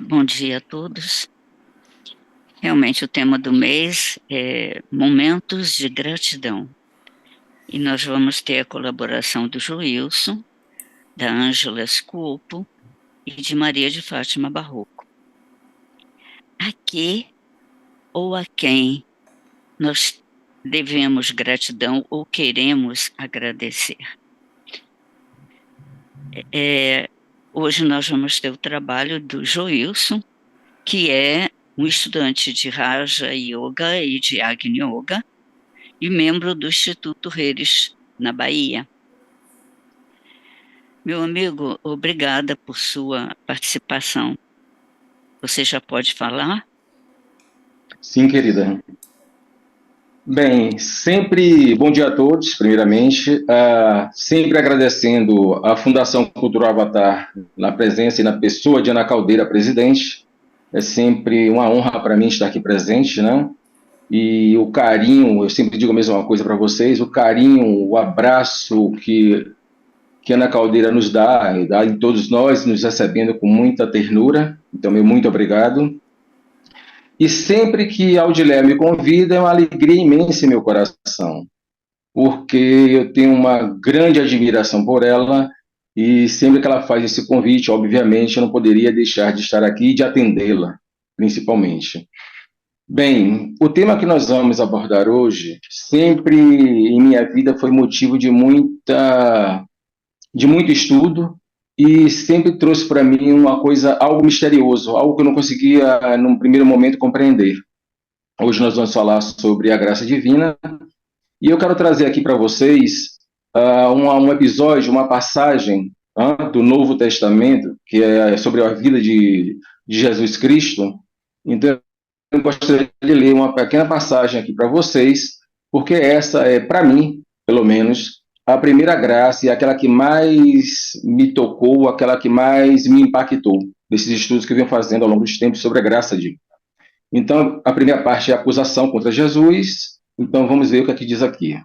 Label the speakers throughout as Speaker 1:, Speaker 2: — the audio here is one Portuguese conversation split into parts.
Speaker 1: Bom dia a todos. Realmente, o tema do mês é Momentos de Gratidão. E nós vamos ter a colaboração do Joilson, da Ângela Scopo e de Maria de Fátima Barroco. A que ou a quem nós devemos gratidão ou queremos agradecer? É, Hoje nós vamos ter o trabalho do Joilson, que é um estudante de Raja Yoga e de Agni Yoga, e membro do Instituto Reis, na Bahia. Meu amigo, obrigada por sua participação. Você já pode falar?
Speaker 2: Sim, querida. Bem, sempre bom dia a todos, primeiramente. Sempre agradecendo à Fundação Cultural Avatar na presença e na pessoa de Ana Caldeira, presidente. É sempre uma honra para mim estar aqui presente, né? E o carinho, eu sempre digo a mesma coisa para vocês, o carinho, o abraço que Ana Caldeira nos dá, e dá em todos nós, nos recebendo com muita ternura. Então, meu muito obrigado. E sempre que a Audilé me convida, é uma alegria imensa em meu coração, porque eu tenho uma grande admiração por ela e sempre que ela faz esse convite, obviamente, eu não poderia deixar de estar aqui e de atendê-la, principalmente. Bem, o tema que nós vamos abordar hoje, sempre em minha vida foi motivo de muito estudo e sempre trouxe para mim uma coisa, algo misterioso, algo que eu não conseguia, num primeiro momento, compreender. Hoje nós vamos falar sobre a graça divina e eu quero trazer aqui para vocês um episódio, uma passagem do Novo Testamento, que é sobre a vida de Jesus Cristo. Então, eu gostaria de ler uma pequena passagem aqui para vocês, porque essa é, para mim, pelo menos, a primeira graça e aquela que mais me tocou, aquela que mais me impactou desses estudos que eu venho fazendo ao longo dos tempos sobre a graça divina. Então, a primeira parte é a acusação contra Jesus. Então, vamos ver o que aqui diz aqui.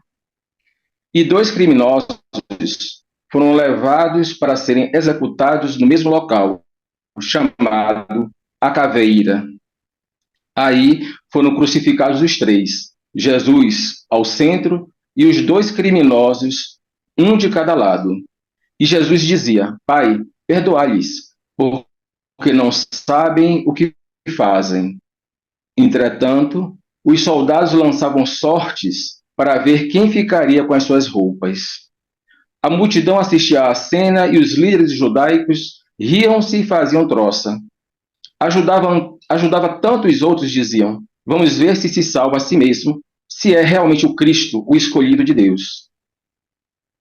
Speaker 2: E dois criminosos foram levados para serem executados no mesmo local, chamado a Caveira. Aí foram crucificados os três, Jesus ao centro e os dois criminosos, um de cada lado. E Jesus dizia: Pai, perdoai-lhes, porque não sabem o que fazem. Entretanto, os soldados lançavam sortes para ver quem ficaria com as suas roupas. A multidão assistia à cena e os líderes judaicos riam-se e faziam troça. Ajudava tanto os outros, diziam: Vamos ver se salva a si mesmo, se é realmente o Cristo, o escolhido de Deus.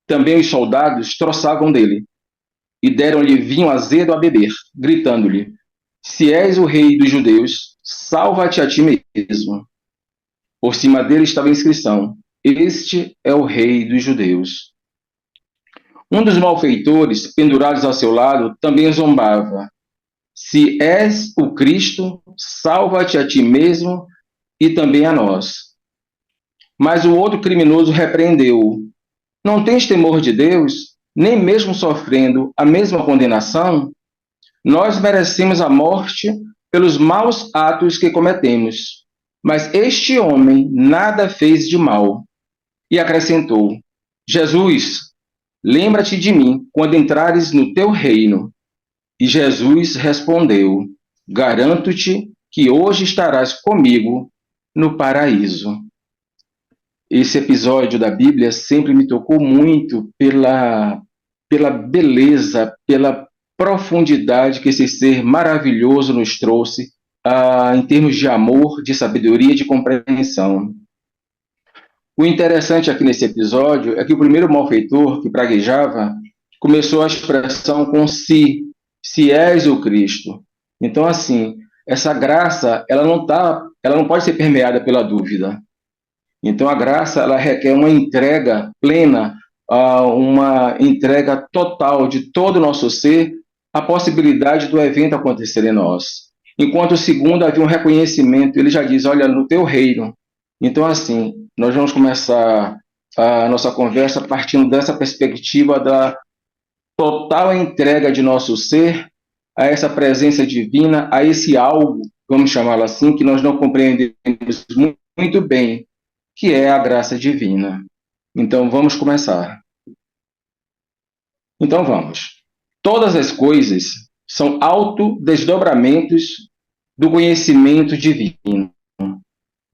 Speaker 2: Também os soldados troçavam dele e deram-lhe vinho azedo a beber, gritando-lhe: Se és o rei dos judeus, salva-te a ti mesmo. Por cima dele estava a inscrição: Este é o rei dos judeus. Um dos malfeitores, pendurados ao seu lado, também zombava: Se és o Cristo, salva-te a ti mesmo e também a nós. Mas o outro criminoso repreendeu-o: Não tens temor de Deus, nem mesmo sofrendo a mesma condenação? Nós merecemos a morte pelos maus atos que cometemos. Mas este homem nada fez de mal. E acrescentou: Jesus, lembra-te de mim quando entrares no teu reino. E Jesus respondeu: Garanto-te que hoje estarás comigo no paraíso. Esse episódio da Bíblia sempre me tocou muito pela beleza, pela profundidade que esse ser maravilhoso nos trouxe em termos de amor, de sabedoria e de compreensão. O interessante aqui nesse episódio é que o primeiro malfeitor que praguejava começou a expressão com se és o Cristo. Então, assim, essa graça, ela não pode ser permeada pela dúvida. Então, a graça, ela requer uma entrega plena, uma entrega total de todo o nosso ser, a possibilidade do evento acontecer em nós. Enquanto o segundo havia um reconhecimento, ele já diz: olha, no teu reino. Então, assim, nós vamos começar a nossa conversa partindo dessa perspectiva da total entrega de nosso ser a essa presença divina, a esse algo, vamos chamá-lo assim, que nós não compreendemos muito bem, que é a graça divina. Então, vamos começar. Então, vamos. Todas as coisas são autodesdobramentos do conhecimento divino.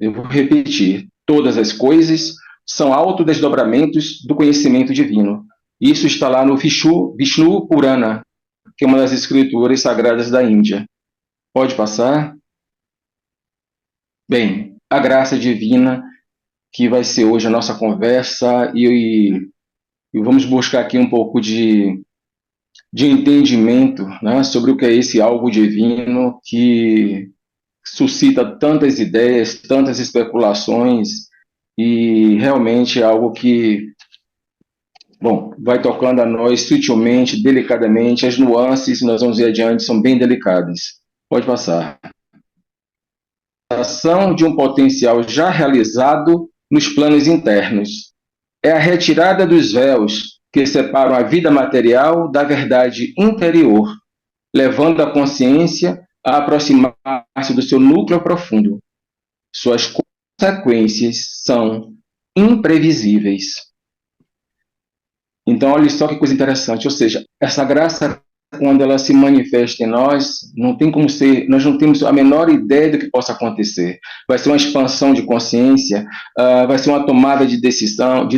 Speaker 2: Eu vou repetir. Todas as coisas são autodesdobramentos do conhecimento divino. Isso está lá no Vishnu Purana, que é uma das escrituras sagradas da Índia. Pode passar? Bem, a graça divina, que vai ser hoje a nossa conversa, e vamos buscar aqui um pouco de entendimento, né, sobre o que é esse algo divino que suscita tantas ideias, tantas especulações, e realmente é algo que, bom, vai tocando a nós sutilmente, delicadamente. As nuances, nós vamos ir adiante, são bem delicadas. Pode passar. A ação de um potencial já realizado nos planos internos. É a retirada dos véus que separam a vida material da verdade interior, levando a consciência a aproximar-se do seu núcleo profundo. Suas consequências são imprevisíveis. Então, olha só que coisa interessante, ou seja, essa graça, quando ela se manifesta em nós, não tem como ser, nós não temos a menor ideia do que possa acontecer. Vai ser uma expansão de consciência, vai ser uma tomada de decisão,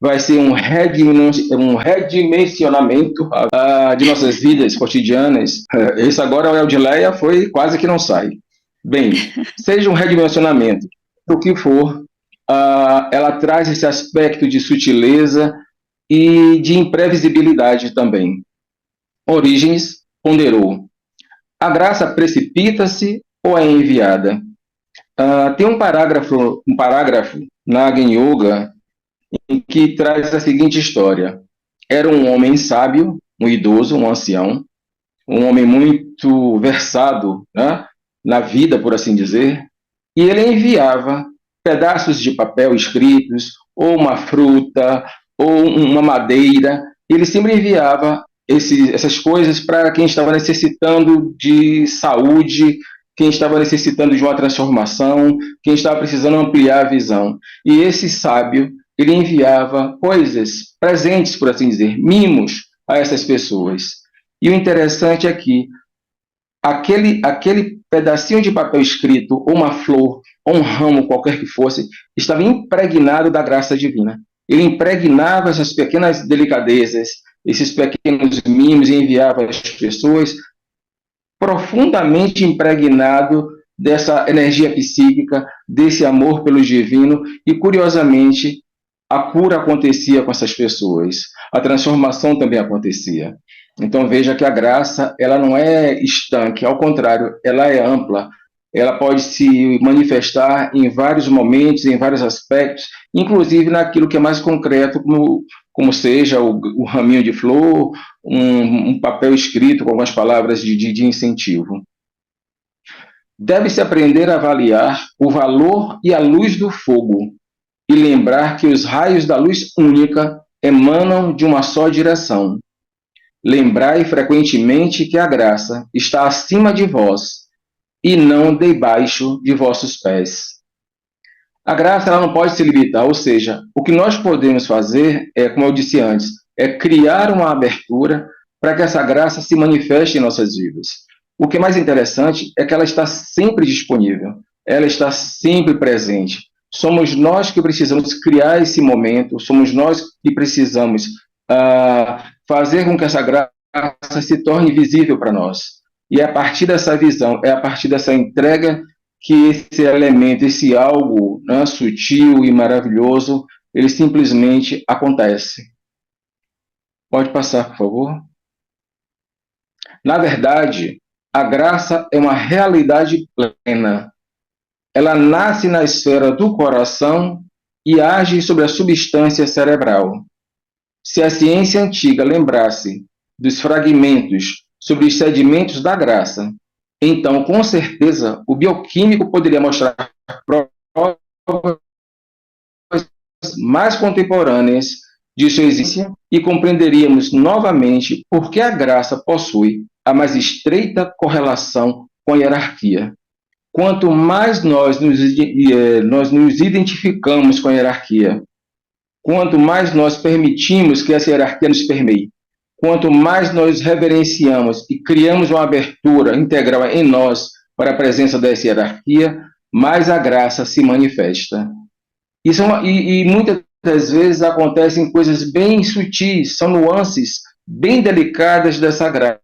Speaker 2: vai ser um redimensionamento de nossas vidas cotidianas. Esse agora, o Eldileia, foi quase que não sai. Bem, seja um redimensionamento, o que for, ela traz esse aspecto de sutileza e de imprevisibilidade também. Orígenes ponderou: a graça precipita-se ou é enviada? Tem um parágrafo na Agni Yoga em que traz a seguinte história. Era um homem sábio, um idoso, um ancião, um homem muito versado, né, na vida, por assim dizer, e ele enviava pedaços de papel escritos, ou uma fruta, ou uma madeira. Ele sempre enviava essas coisas para quem estava necessitando de saúde, quem estava necessitando de uma transformação, quem estava precisando ampliar a visão. E esse sábio, ele enviava coisas, presentes, por assim dizer, mimos a essas pessoas. E o interessante é que aquele pedacinho de papel escrito, ou uma flor, ou um ramo, qualquer que fosse, estava impregnado da graça divina. Ele impregnava essas pequenas delicadezas, esses pequenos mimos, e enviava às pessoas profundamente impregnado dessa energia psíquica, desse amor pelo divino, e curiosamente a cura acontecia com essas pessoas, a transformação também acontecia. Então veja que a graça, ela não é estanque, ao contrário, ela é ampla. Ela pode se manifestar em vários momentos, em vários aspectos, inclusive naquilo que é mais concreto, como seja o raminho de flor, um papel escrito com algumas palavras de incentivo. Deve-se aprender a avaliar o valor e a luz do fogo e lembrar que os raios da luz única emanam de uma só direção. Lembrai frequentemente que a graça está acima de vós e não debaixo de vossos pés. A graça, ela não pode se limitar, ou seja, o que nós podemos fazer é, como eu disse antes, é criar uma abertura para que essa graça se manifeste em nossas vidas. O que é mais interessante é que ela está sempre disponível, ela está sempre presente. Somos nós que precisamos criar esse momento, somos nós que precisamos fazer com que essa graça se torne visível para nós. E é a partir dessa visão, é a partir dessa entrega que esse elemento, esse algo, né, sutil e maravilhoso, ele simplesmente acontece. Pode passar, por favor? Na verdade, a graça é uma realidade plena. Ela nasce na esfera do coração e age sobre a substância cerebral. Se a ciência antiga lembrasse dos fragmentos sobre os sedimentos da graça, então, com certeza, o bioquímico poderia mostrar provas mais contemporâneas de sua existência e compreenderíamos novamente por que a graça possui a mais estreita correlação com a hierarquia. Quanto mais nós nos identificamos com a hierarquia, quanto mais nós permitimos que essa hierarquia nos permeie, quanto mais nós reverenciamos e criamos uma abertura integral em nós para a presença dessa hierarquia, mais a graça se manifesta. E muitas das vezes acontecem coisas bem sutis, são nuances bem delicadas dessa graça,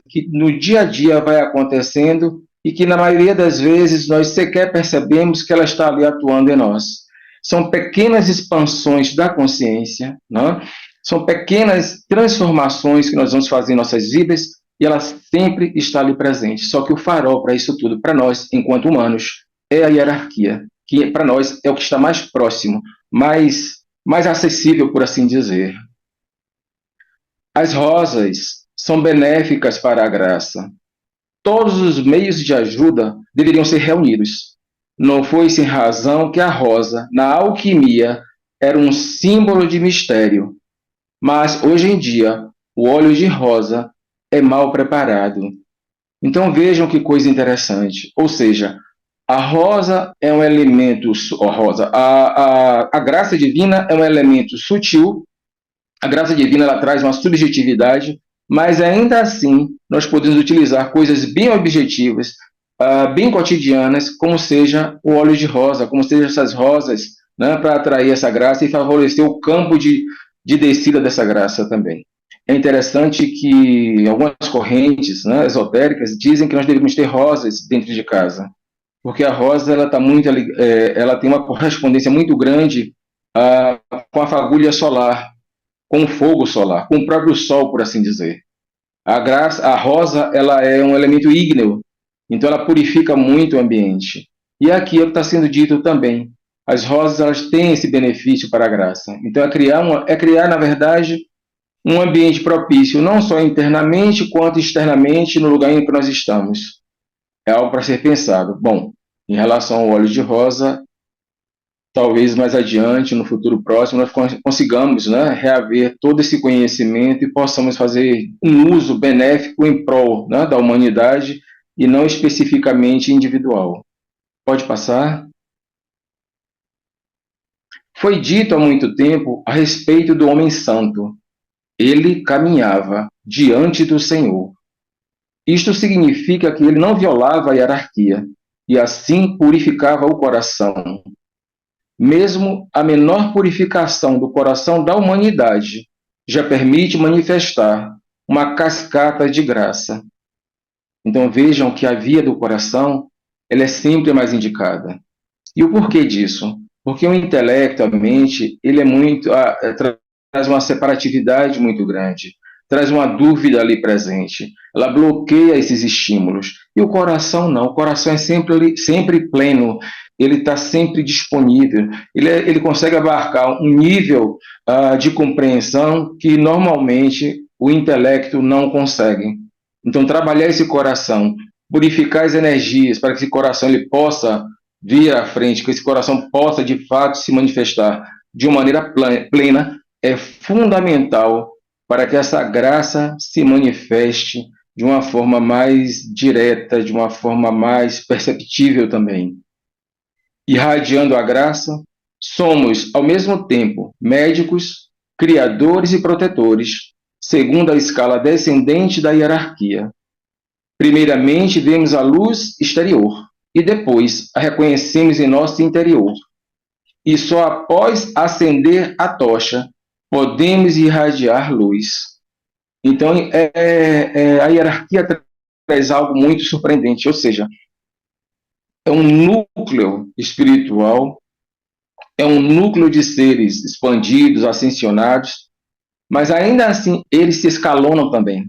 Speaker 2: que no dia a dia vai acontecendo e que na maioria das vezes nós sequer percebemos que ela está ali atuando em nós. São pequenas expansões da consciência, né? São pequenas transformações que nós vamos fazer em nossas vidas e ela sempre está ali presente. Só que o farol para isso tudo, para nós, enquanto humanos, é a hierarquia, que para nós é o que está mais próximo, mais acessível, por assim dizer. As rosas são benéficas para a graça. Todos os meios de ajuda deveriam ser reunidos. Não foi sem razão que a rosa, na alquimia, era um símbolo de mistério. Mas, hoje em dia, o óleo de rosa é mal preparado. Então, vejam que coisa interessante. Ou seja, a rosa é um elemento... A graça divina é um elemento sutil. A graça divina ela traz uma subjetividade, mas ainda assim nós podemos utilizar coisas bem objetivas, bem cotidianas, como seja o óleo de rosa, como sejam essas rosas, né, para atrair essa graça e favorecer o campo de descida dessa graça também. É interessante que algumas correntes, né, esotéricas dizem que nós devemos ter rosas dentro de casa, porque a rosa ela tem uma correspondência muito grande com a fagulha solar, com o fogo solar, com o próprio sol, por assim dizer. A rosa ela é um elemento ígneo, então ela purifica muito o ambiente. E aqui é o que está sendo dito também. As rosas elas têm esse benefício para a graça. Então é criar, na verdade, um ambiente propício, não só internamente, quanto externamente, no lugar em que nós estamos. É algo para ser pensado. Bom, em relação ao óleo de rosa, talvez mais adiante, no futuro próximo, nós consigamos, né, reaver todo esse conhecimento e possamos fazer um uso benéfico em prol, né, da humanidade e não especificamente individual. Pode passar? Foi dito há muito tempo a respeito do homem santo. Ele caminhava diante do Senhor. Isto significa que ele não violava a hierarquia e assim purificava o coração. Mesmo a menor purificação do coração da humanidade já permite manifestar uma cascata de graça. Então vejam que a via do coração ela é sempre mais indicada. E o porquê disso? Porque o intelecto, a mente, ele traz uma separatividade muito grande, traz uma dúvida ali presente, ela bloqueia esses estímulos. E o coração não, o coração é sempre pleno, ele está sempre disponível, ele consegue abarcar um nível de compreensão que normalmente o intelecto não consegue. Então, trabalhar esse coração, purificar as energias para que esse coração ele possa vir à frente, que esse coração possa de fato se manifestar de uma maneira plena, é fundamental para que essa graça se manifeste de uma forma mais direta, de uma forma mais perceptível também. Irradiando a graça, somos, ao mesmo tempo, médicos, criadores e protetores, segundo a escala descendente da hierarquia. Primeiramente, vemos a luz exterior e depois a reconhecemos em nosso interior. E só após acender a tocha, podemos irradiar luz. Então, a hierarquia traz algo muito surpreendente, ou seja, é um núcleo espiritual, é um núcleo de seres expandidos, ascensionados, mas ainda assim eles se escalonam também.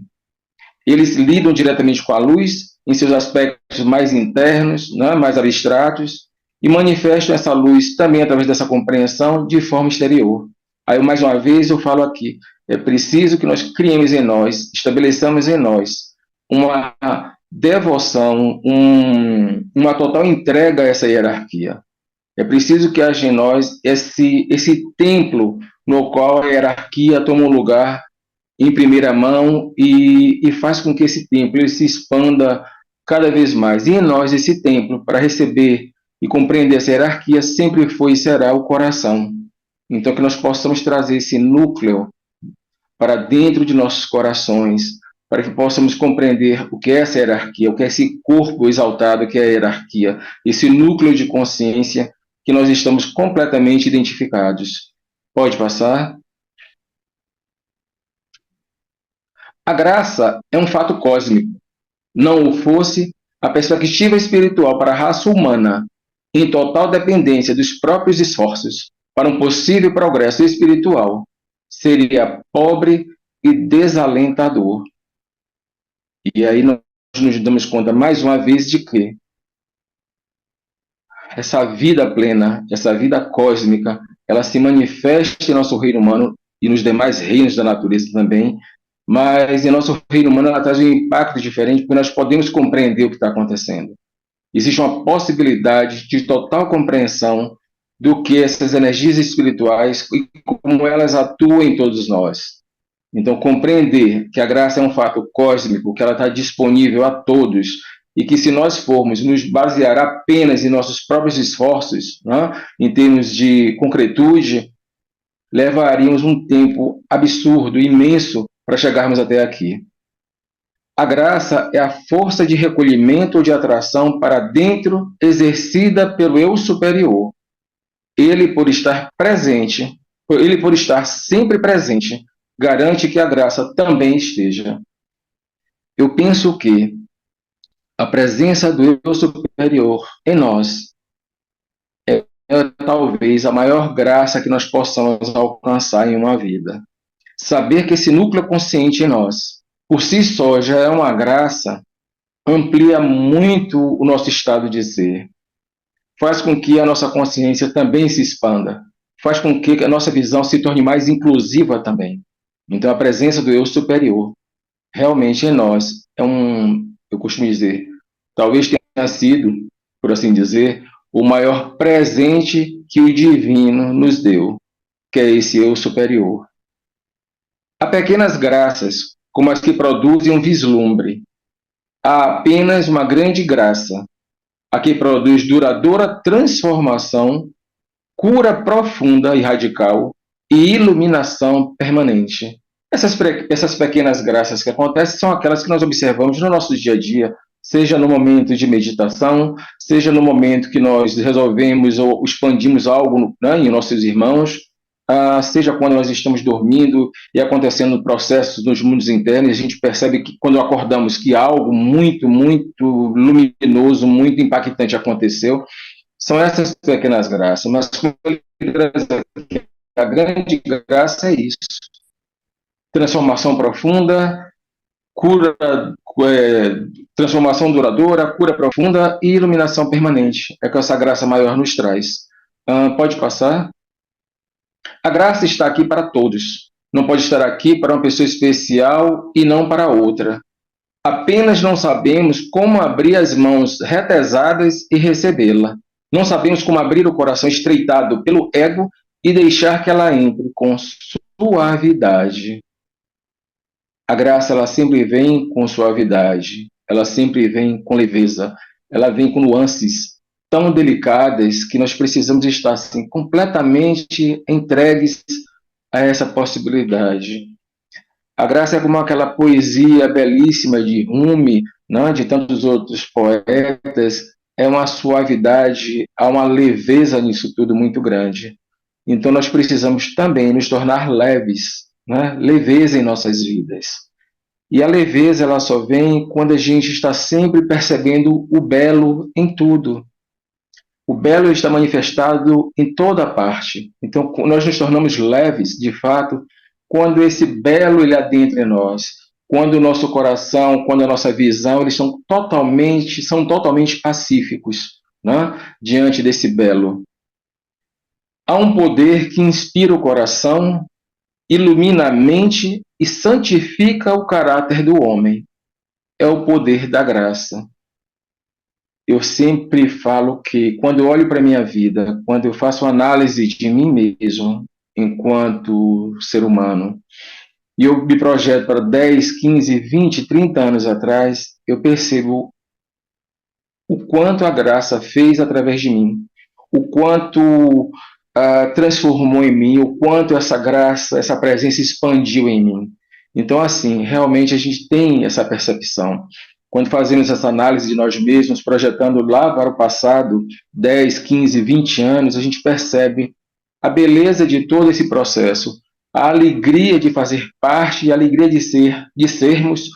Speaker 2: Eles lidam diretamente com a luz em seus aspectos mais internos, né, mais abstratos, e manifestam essa luz também através dessa compreensão de forma exterior. Aí, mais uma vez, eu falo aqui, é preciso que nós criemos em nós, estabeleçamos em nós uma devoção, uma total entrega a essa hierarquia. É preciso que haja em nós esse templo no qual a hierarquia toma um lugar em primeira mão e faz com que esse templo ele se expanda cada vez mais. E em nós, esse templo, para receber e compreender essa hierarquia, sempre foi e será o coração. Então, que nós possamos trazer esse núcleo para dentro de nossos corações, para que possamos compreender o que é essa hierarquia, o que é esse corpo exaltado que é a hierarquia, esse núcleo de consciência que nós estamos completamente identificados. Pode passar? A graça é um fato cósmico. Não o fosse, a perspectiva espiritual para a raça humana, em total dependência dos próprios esforços para um possível progresso espiritual, seria pobre e desalentador. E aí nós nos damos conta mais uma vez de que essa vida plena, essa vida cósmica, ela se manifesta em nosso reino humano e nos demais reinos da natureza também, mas em nosso reino humano ela traz um impacto diferente porque nós podemos compreender o que está acontecendo. Existe uma possibilidade de total compreensão do que essas energias espirituais e como elas atuam em todos nós. Então, compreender que a graça é um fato cósmico, que ela está disponível a todos, e que se nós formos nos basear apenas em nossos próprios esforços, né, em termos de concretude, levaríamos um tempo absurdo, imenso, para chegarmos até aqui. A graça é a força de recolhimento ou de atração para dentro exercida pelo eu superior. Ele, por estar presente, ele, por estar sempre presente, garante que a graça também esteja. Eu penso que a presença do eu superior em nós é talvez a maior graça que nós possamos alcançar em uma vida. Saber que esse núcleo consciente em nós, por si só, já é uma graça, amplia muito o nosso estado de ser. Faz com que a nossa consciência também se expanda. Faz com que a nossa visão se torne mais inclusiva também. Então, a presença do eu superior realmente em nós eu costumo dizer, talvez tenha sido, por assim dizer, o maior presente que o divino nos deu, que é esse eu superior. Há pequenas graças, como as que produzem um vislumbre. Há apenas uma grande graça, a que produz duradoura transformação, cura profunda e radical e iluminação permanente. Essas pequenas graças que acontecem são aquelas que nós observamos no nosso dia a dia, seja no momento de meditação, seja no momento que nós resolvemos ou expandimos algo, né, em nossos irmãos, seja quando nós estamos dormindo e acontecendo processos nos mundos internos, a gente percebe que quando acordamos que algo muito, muito luminoso, muito impactante aconteceu. São essas pequenas graças, mas a grande graça é isso. Transformação profunda, cura, transformação duradoura, cura profunda e iluminação permanente. É que essa graça maior nos traz. Pode passar? A graça está aqui para todos. Não pode estar aqui para uma pessoa especial e não para outra. Apenas não sabemos como abrir as mãos retesadas e recebê-la. Não sabemos como abrir o coração estreitado pelo ego e deixar que ela entre com suavidade. A graça, ela sempre vem com suavidade, ela sempre vem com leveza, ela vem com nuances tão delicadas que nós precisamos estar assim, completamente entregues a essa possibilidade. A graça é como aquela poesia belíssima de Rumi, né, de tantos outros poetas, é uma suavidade, há uma leveza nisso tudo muito grande. Então nós precisamos também nos tornar leves, né, leveza em nossas vidas. E a leveza ela só vem quando a gente está sempre percebendo o belo em tudo. O belo está manifestado em toda parte. Então nós nos tornamos leves, de fato, quando esse belo ele adentra em nós, quando o nosso coração, quando a nossa visão, eles são totalmente pacíficos, né, diante desse belo. Há um poder que inspira o coração, ilumina a mente e santifica o caráter do homem. É o poder da graça. Eu sempre falo que, quando eu olho para a minha vida, quando eu faço análise de mim mesmo, enquanto ser humano, e eu me projeto para 10, 15, 20, 30 anos atrás, eu percebo o quanto a graça fez através de mim, o quanto transformou em mim, o quanto essa graça, essa presença expandiu em mim. Então, assim, realmente a gente tem essa percepção. Quando fazemos essa análise de nós mesmos, projetando lá para o passado, 10, 15, 20 anos, a gente percebe a beleza de todo esse processo, a alegria de fazer parte e a alegria de sermos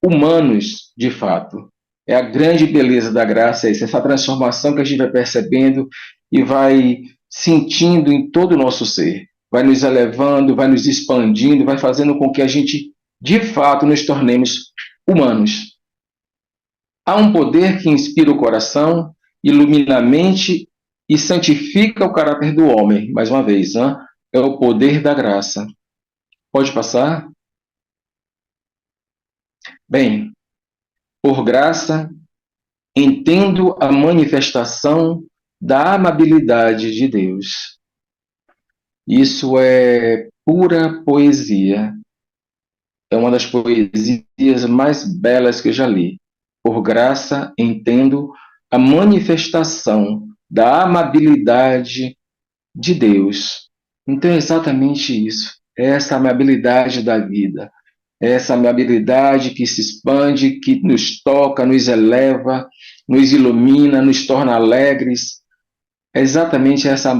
Speaker 2: humanos de fato. É a grande beleza da graça, essa transformação que a gente vai percebendo e vai sentindo em todo o nosso ser. Vai nos elevando, vai nos expandindo, vai fazendo com que a gente, de fato, nos tornemos humanos. Há um poder que inspira o coração, ilumina a mente e santifica o caráter do homem. Mais uma vez, né? É o poder da graça. Pode passar? Bem, por graça, entendo a manifestação da amabilidade de Deus. Isso é pura poesia. É uma das poesias mais belas que eu já li. Por graça, entendo a manifestação da amabilidade de Deus. Então é exatamente isso. É essa amabilidade da vida. É essa amabilidade que se expande, que nos toca, nos eleva, nos ilumina, nos torna alegres. É exatamente essa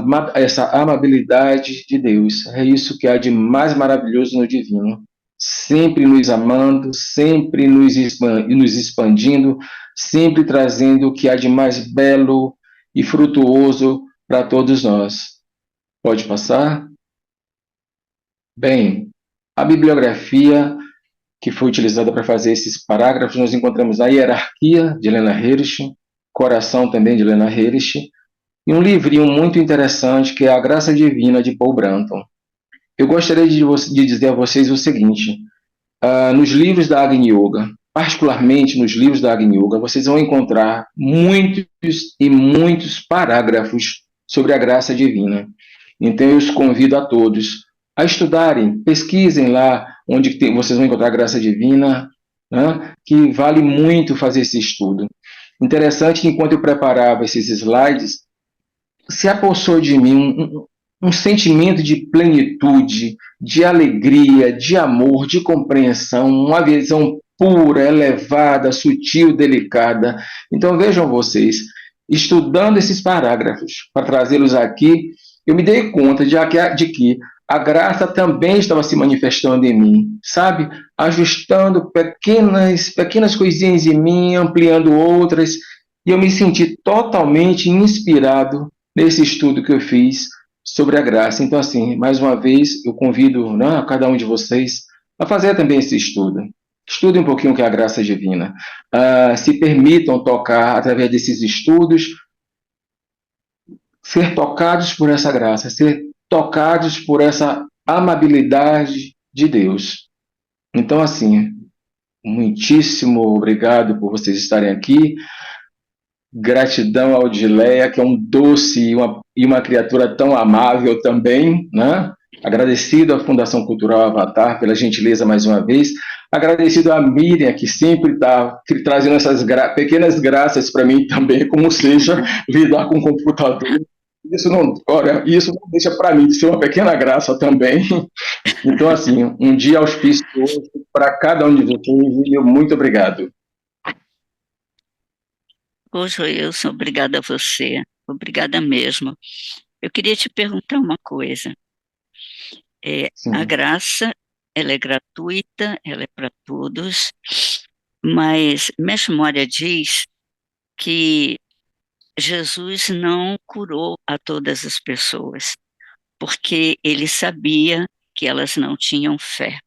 Speaker 2: amabilidade de Deus. É isso que há de mais maravilhoso no divino. Sempre nos amando, sempre nos expandindo, sempre trazendo o que há de mais belo e frutuoso para todos nós. Pode passar? Bem, a bibliografia que foi utilizada para fazer esses parágrafos, nós encontramos a Hierarquia, de Helena Herrich, Coração, também, de Helena Herrich, e um livrinho muito interessante, que é A Graça Divina, de Paul Branton. Eu gostaria de dizer a vocês o seguinte, nos livros da Agni Yoga, particularmente nos livros da Agni Yoga, vocês vão encontrar muitos e muitos parágrafos sobre a graça divina. Então eu os convido a todos a estudarem, pesquisem lá onde vocês vão encontrar a graça divina, né, que vale muito fazer esse estudo. Interessante que enquanto eu preparava esses slides, se apossou de mim um sentimento de plenitude, de alegria, de amor, de compreensão, uma visão pura, elevada, sutil, delicada. Então vejam vocês, estudando esses parágrafos para trazê-los aqui, eu me dei conta de que a graça também estava se manifestando em mim, sabe? Ajustando pequenas coisinhas em mim, ampliando outras, e eu me senti totalmente inspirado nesse estudo que eu fiz sobre a graça. Então, assim, mais uma vez, eu convido, né, a cada um de vocês a fazer também esse estudo. Estudem um pouquinho o que é a graça divina. Se permitam tocar, através desses estudos, ser tocados por essa graça, ser tocados por essa amabilidade de Deus. Então, assim, muitíssimo obrigado por vocês estarem aqui. Gratidão ao Dileia, que é um doce e uma criatura tão amável também, né? Agradecido à Fundação Cultural Avatar pela gentileza mais uma vez. Agradecido à Miriam, que sempre está trazendo essas pequenas graças para mim também, como seja lidar com o computador. Isso não deixa para mim de ser uma pequena graça também. Então, assim, um dia auspicioso para cada um de vocês e muito obrigado.
Speaker 1: Ô, Wilson, obrigada a você, obrigada mesmo. Eu queria te perguntar uma coisa. A
Speaker 2: Sim.
Speaker 1: graça, ela é gratuita, ela é para todos, mas Mestre Moria diz que Jesus não curou a todas as pessoas, porque ele sabia que elas não tinham fé.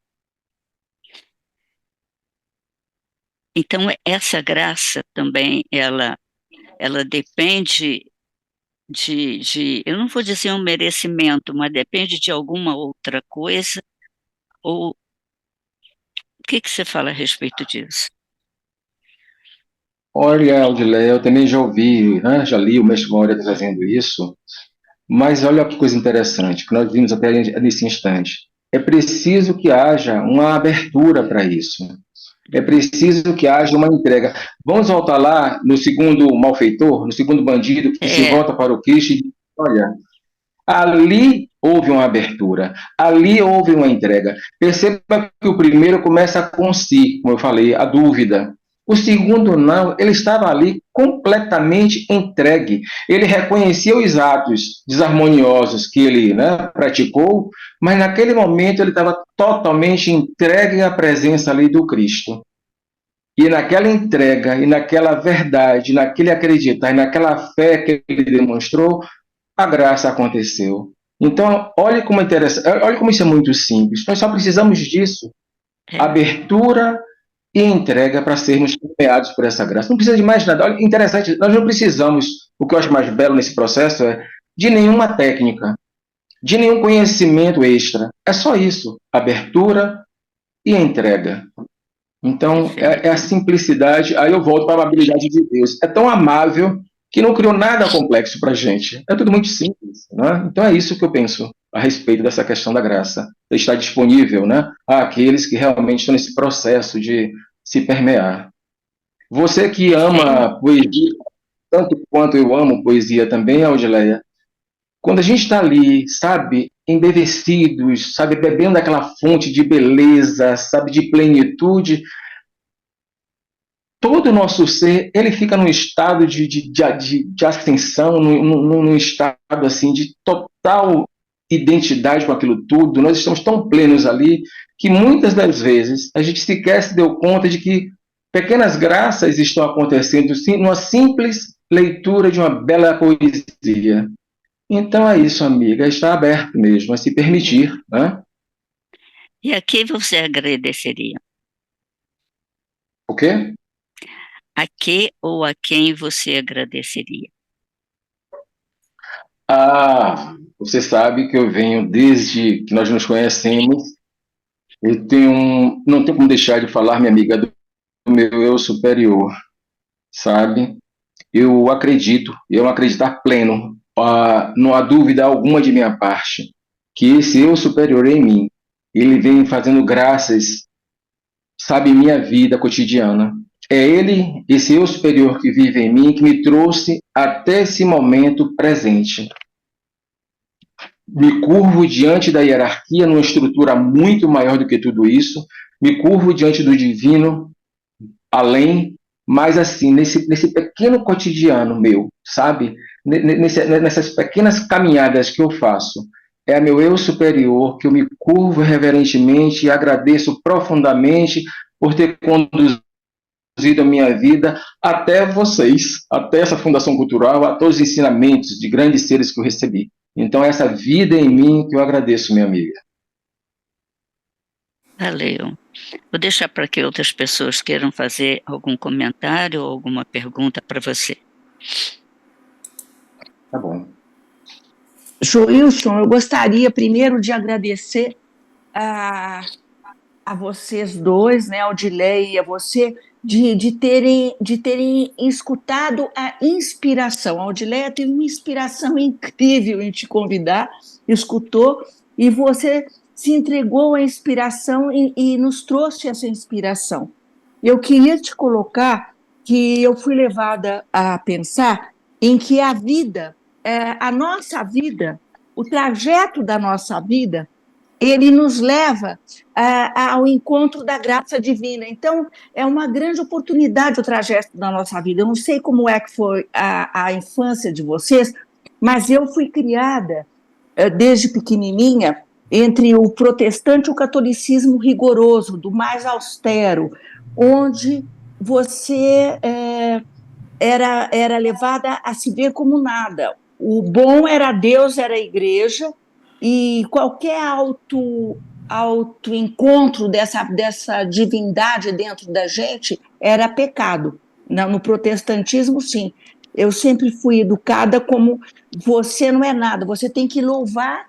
Speaker 1: Então, essa graça também, ela depende eu não vou dizer um merecimento, mas depende de alguma outra coisa, ou o que que você fala a respeito disso?
Speaker 2: Olha, Aldileia, eu também já ouvi, né, já li o Mestre Moura trazendo isso, mas olha que coisa interessante, que nós vimos até nesse instante. é preciso que haja uma abertura para isso. É preciso que haja uma entrega. Vamos voltar lá no segundo malfeitor, no segundo bandido que se
Speaker 1: É,
Speaker 2: volta para o Cristo e diz: olha, ali houve uma abertura, ali houve uma entrega. Perceba que o primeiro começa com si, como eu falei, a dúvida. O segundo não, ele estava ali completamente entregue. Ele reconhecia os atos desarmoniosos que ele, né, praticou, mas naquele momento ele estava totalmente entregue à presença ali do Cristo. E naquela entrega, e naquela verdade, naquele acreditar, e naquela fé que ele demonstrou, a graça aconteceu. Então, olhe como, olhe como isso é muito simples. Nós só precisamos disso.
Speaker 1: é,
Speaker 2: Abertura e entrega para sermos permeados por essa graça. Não precisa de mais nada. Olha, interessante, nós não precisamos, o que eu acho mais belo nesse processo é de nenhuma técnica, de nenhum conhecimento extra. É só isso. Abertura e entrega. Então, é a
Speaker 1: perfeito.
Speaker 2: simplicidade. Aí eu volto para a amabilidade de Deus. É tão amável que não criou nada complexo para a gente. É tudo muito simples. Né? Então, é isso que eu penso a respeito dessa questão da graça. Estar disponível, né, àqueles que realmente estão nesse processo de se permear. Você que
Speaker 1: Perfeito.
Speaker 2: ama poesia, tanto quanto eu amo poesia também, Audileia, quando a gente está ali, sabe, embevecidos, sabe, bebendo daquela fonte de beleza, sabe, de plenitude, todo o nosso ser ele fica num estado de ascensão, num estado assim de total identidade com aquilo tudo. Nós estamos tão plenos ali que muitas das vezes a gente sequer se deu conta de que pequenas graças estão acontecendo sim, numa simples leitura de uma bela poesia. Então é isso, amiga, está aberto mesmo a se permitir,
Speaker 1: É.
Speaker 2: né?
Speaker 1: E a quem você agradeceria?
Speaker 2: O quê?
Speaker 1: A que ou a quem você agradeceria?
Speaker 2: Ah, você sabe que eu venho desde que nós nos conhecemos. Eu tenho, não tenho como deixar de falar, minha amiga, do meu eu superior, sabe? Eu acredito, eu acreditar pleno, não há dúvida alguma de minha parte, que esse eu superior em mim, ele vem fazendo graças, sabe, em minha vida cotidiana. É ele, esse eu superior que vive em mim, que me trouxe até esse momento presente. Me curvo diante da hierarquia, numa estrutura muito maior do que tudo isso, me curvo diante do divino, além, mas assim, nesse pequeno cotidiano meu, sabe? Nessas pequenas caminhadas que eu faço, é meu eu superior que eu me curvo reverentemente e agradeço profundamente por ter conduzido a minha vida até vocês, até essa Fundação Cultural, a todos os ensinamentos de grandes seres que eu recebi. Então, essa vida em mim que eu agradeço, minha amiga.
Speaker 1: Valeu. Vou deixar para que outras pessoas queiram fazer algum comentário ou alguma pergunta para você.
Speaker 2: Tá bom.
Speaker 3: Joilson, eu gostaria primeiro de agradecer a, a vocês dois, né, ao Dilei e a você, de terem escutado a inspiração. A Odileia teve uma inspiração incrível em te convidar, escutou, e você se entregou à inspiração e nos trouxe essa inspiração. Eu queria te colocar que eu fui levada a pensar em que a vida, a nossa vida, o trajeto da nossa vida, ele nos leva ao encontro da graça divina. Então, é uma grande oportunidade o trajeto da nossa vida. Eu não sei como é que foi a infância de vocês, mas eu fui criada, desde pequenininha, entre o protestante e o catolicismo rigoroso, do mais austero, onde você era levada a se ver como nada. O bom era Deus, era a igreja, e qualquer encontro dessa divindade dentro da gente era pecado. No protestantismo, sim. Eu sempre fui educada como você não é nada, você tem que louvar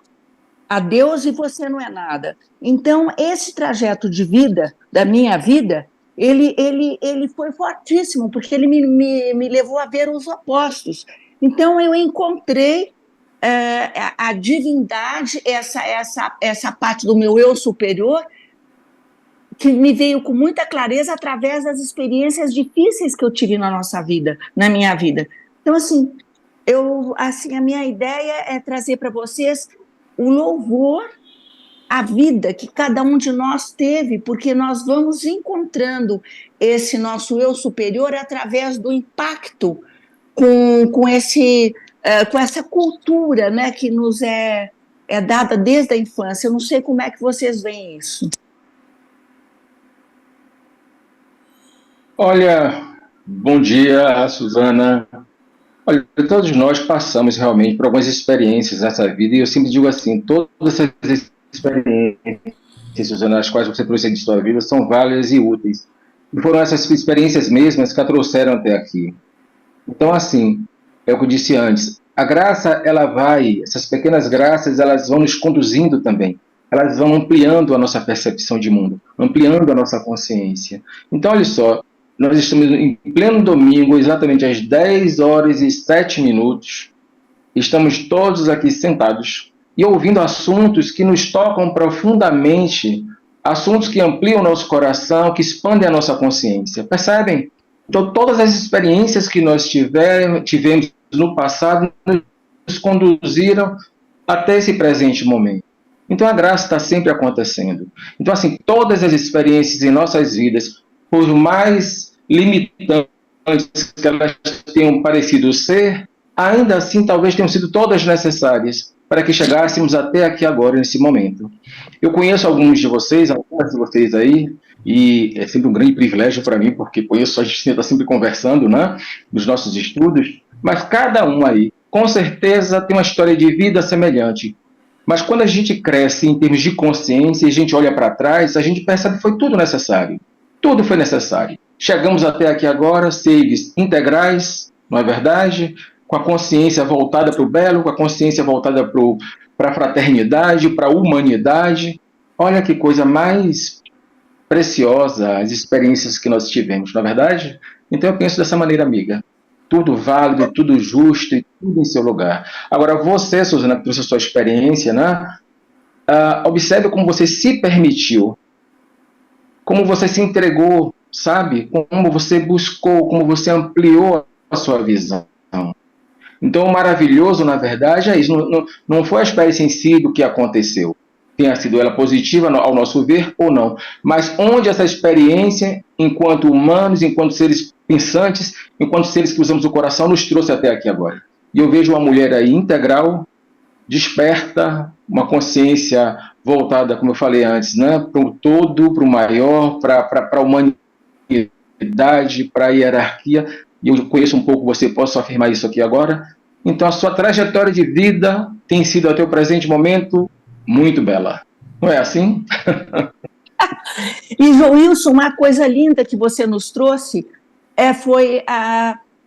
Speaker 3: a Deus e você não é nada. Então, esse trajeto de vida, da minha vida, ele foi fortíssimo, porque ele me levou a ver os opostos. Então, eu encontrei a divindade, essa parte do meu eu superior, que me veio com muita clareza através das experiências difíceis que eu tive na minha vida. Então, assim, a minha ideia é trazer para vocês o louvor à vida que cada um de nós teve, porque nós vamos encontrando esse nosso eu superior através do impacto com essa cultura, né, que nos é dada desde a infância. Eu não sei como é que vocês veem isso.
Speaker 2: Olha, bom dia, Suzana. Olha, todos nós passamos realmente por algumas experiências nessa vida, e eu sempre digo assim, todas essas experiências, Suzana, as quais você trouxe de sua vida, são válidas e úteis. E foram essas experiências mesmas que a trouxeram até aqui. Então, assim, é o que eu disse antes, a graça, essas pequenas graças, elas vão nos conduzindo também. Elas vão ampliando a nossa percepção de mundo, ampliando a nossa consciência. Então, olha só, nós estamos em pleno domingo, exatamente às 10h07. Estamos todos aqui sentados e ouvindo assuntos que nos tocam profundamente, assuntos que ampliam o nosso coração, que expandem a nossa consciência. Percebem? Então, todas as experiências que nós tivemos no passado nos conduziram até esse presente momento. Então, a graça está sempre acontecendo. Então, assim, todas as experiências em nossas vidas, por mais limitantes que elas tenham parecido ser, ainda assim, talvez tenham sido todas necessárias para que chegássemos até aqui agora, nesse momento. Eu conheço algumas de vocês aí, e é sempre um grande privilégio para mim, porque conheço, a gente está sempre conversando, né, nos nossos estudos, mas cada um aí, com certeza, tem uma história de vida semelhante. Mas quando a gente cresce em termos de consciência e a gente olha para trás, a gente percebe que foi tudo necessário. Tudo foi necessário. Chegamos até aqui agora, seres integrais, não é verdade? Com a consciência voltada para o belo, com a consciência voltada para a fraternidade, para a humanidade. Olha que coisa mais preciosa as experiências que nós tivemos, não é verdade? Então eu penso dessa maneira, amiga. Tudo válido, tudo justo e tudo em seu lugar. Agora, você, Suzana, que trouxe a sua experiência, né? Observe como você se permitiu, como você se entregou, sabe? Como você buscou, como você ampliou a sua visão. Então, o maravilhoso, na verdade, é isso. Não foi a experiência em si do que aconteceu. Tenha sido ela positiva ao nosso ver ou não. Mas onde essa experiência, enquanto humanos, enquanto seres pensantes, enquanto seres que usamos o coração, nos trouxe até aqui agora. E eu vejo uma mulher aí integral, desperta, uma consciência voltada, como eu falei antes, né, para o todo, para o maior, para a humanidade, para a hierarquia. E eu conheço um pouco você, posso afirmar isso aqui agora. Então, a sua trajetória de vida tem sido, até o presente momento, muito bela. Não é assim?
Speaker 3: E, Joilson, uma coisa linda que você nos trouxe foi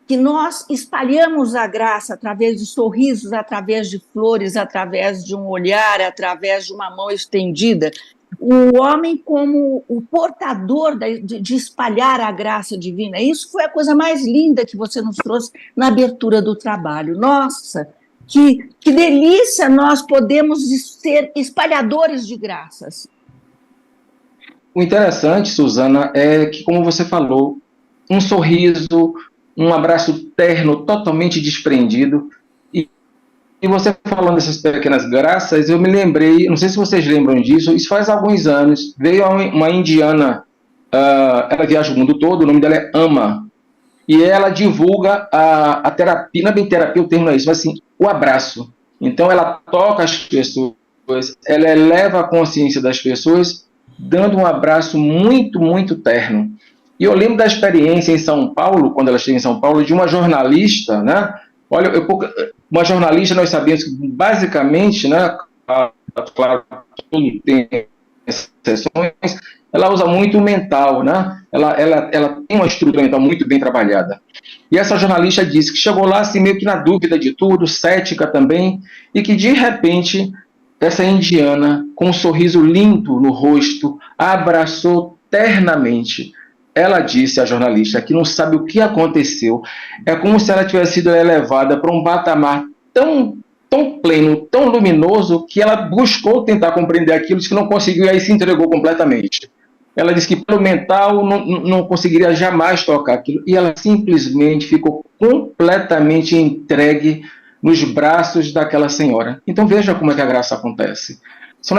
Speaker 3: que nós espalhamos a graça através de sorrisos, através de flores, através de um olhar, através de uma mão estendida. O homem como o portador de espalhar a graça divina. Isso foi a coisa mais linda que você nos trouxe na abertura do trabalho. Nossa, que delícia nós podemos ser espalhadores de graças.
Speaker 2: O interessante, Suzana, é que, como você falou, um sorriso, um abraço terno, totalmente desprendido. E você falando dessas pequenas graças, eu me lembrei, não sei se vocês lembram disso, isso faz alguns anos, veio uma indiana, ela viaja o mundo todo, o nome dela é Ama, e ela divulga a terapia, não é bem terapia, o termo não é isso, mas assim, o abraço. Então ela toca as pessoas, ela eleva a consciência das pessoas, dando um abraço muito, muito terno. E eu lembro da experiência em São Paulo, quando ela esteve em São Paulo, de uma jornalista, né? Olha, uma jornalista, nós sabemos que, basicamente, né, claro, tem exceções, ela usa muito o mental, né? Ela tem uma estrutura mental muito bem trabalhada. E essa jornalista disse que chegou lá assim, meio que na dúvida de tudo, cética também, e que, de repente, essa indiana, com um sorriso lindo no rosto, abraçou ternamente. Ela disse à jornalista que não sabe o que aconteceu. É como se ela tivesse sido elevada para um patamar tão tão pleno, tão luminoso, que ela buscou tentar compreender aquilo, que não conseguiu, e aí se entregou completamente. Ela disse que pelo mental não conseguiria jamais tocar aquilo, e ela simplesmente ficou completamente entregue nos braços daquela senhora. Então veja como é que a graça acontece. São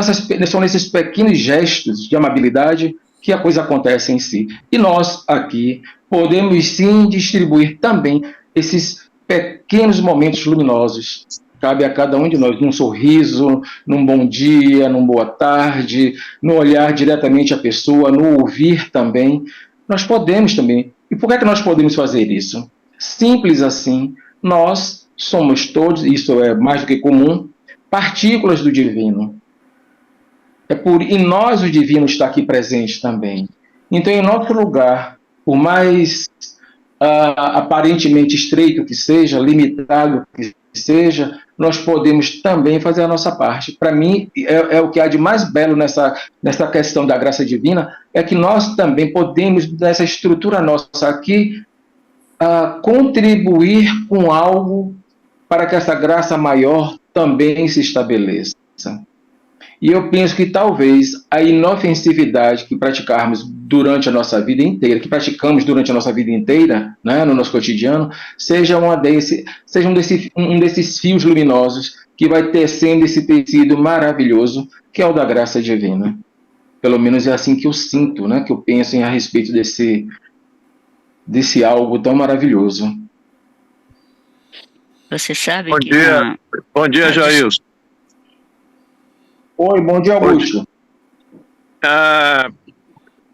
Speaker 2: nesses pequenos gestos de amabilidade que a coisa acontece em si. E nós aqui podemos sim distribuir também esses pequenos momentos luminosos. Cabe a cada um de nós, num sorriso, num bom dia, numa boa tarde, no olhar diretamente à pessoa, no ouvir também. Nós podemos também. E por que nós podemos fazer isso? Simples assim, nós somos todos, isso é mais do que comum, partículas do divino. Em nós o divino está aqui presente também. Então, em nosso lugar, por mais aparentemente estreito que seja, limitado que seja, nós podemos também fazer a nossa parte. Para mim, é o que há de mais belo nessa questão da graça divina, é que nós também podemos, nessa estrutura nossa aqui, contribuir com algo para que essa graça maior também se estabeleça. E eu penso que talvez a inofensividade que praticarmos durante a nossa vida inteira, que praticamos durante a nossa vida inteira, né, no nosso cotidiano, seja um desses fios luminosos que vai tecendo esse tecido maravilhoso que é o da graça divina. Pelo menos é assim que eu sinto, né, que eu penso a respeito desse algo tão maravilhoso.
Speaker 1: Você sabe
Speaker 4: Bom
Speaker 1: que...
Speaker 4: dia, bom dia, Jailson.
Speaker 2: Oi, bom dia, Augusto.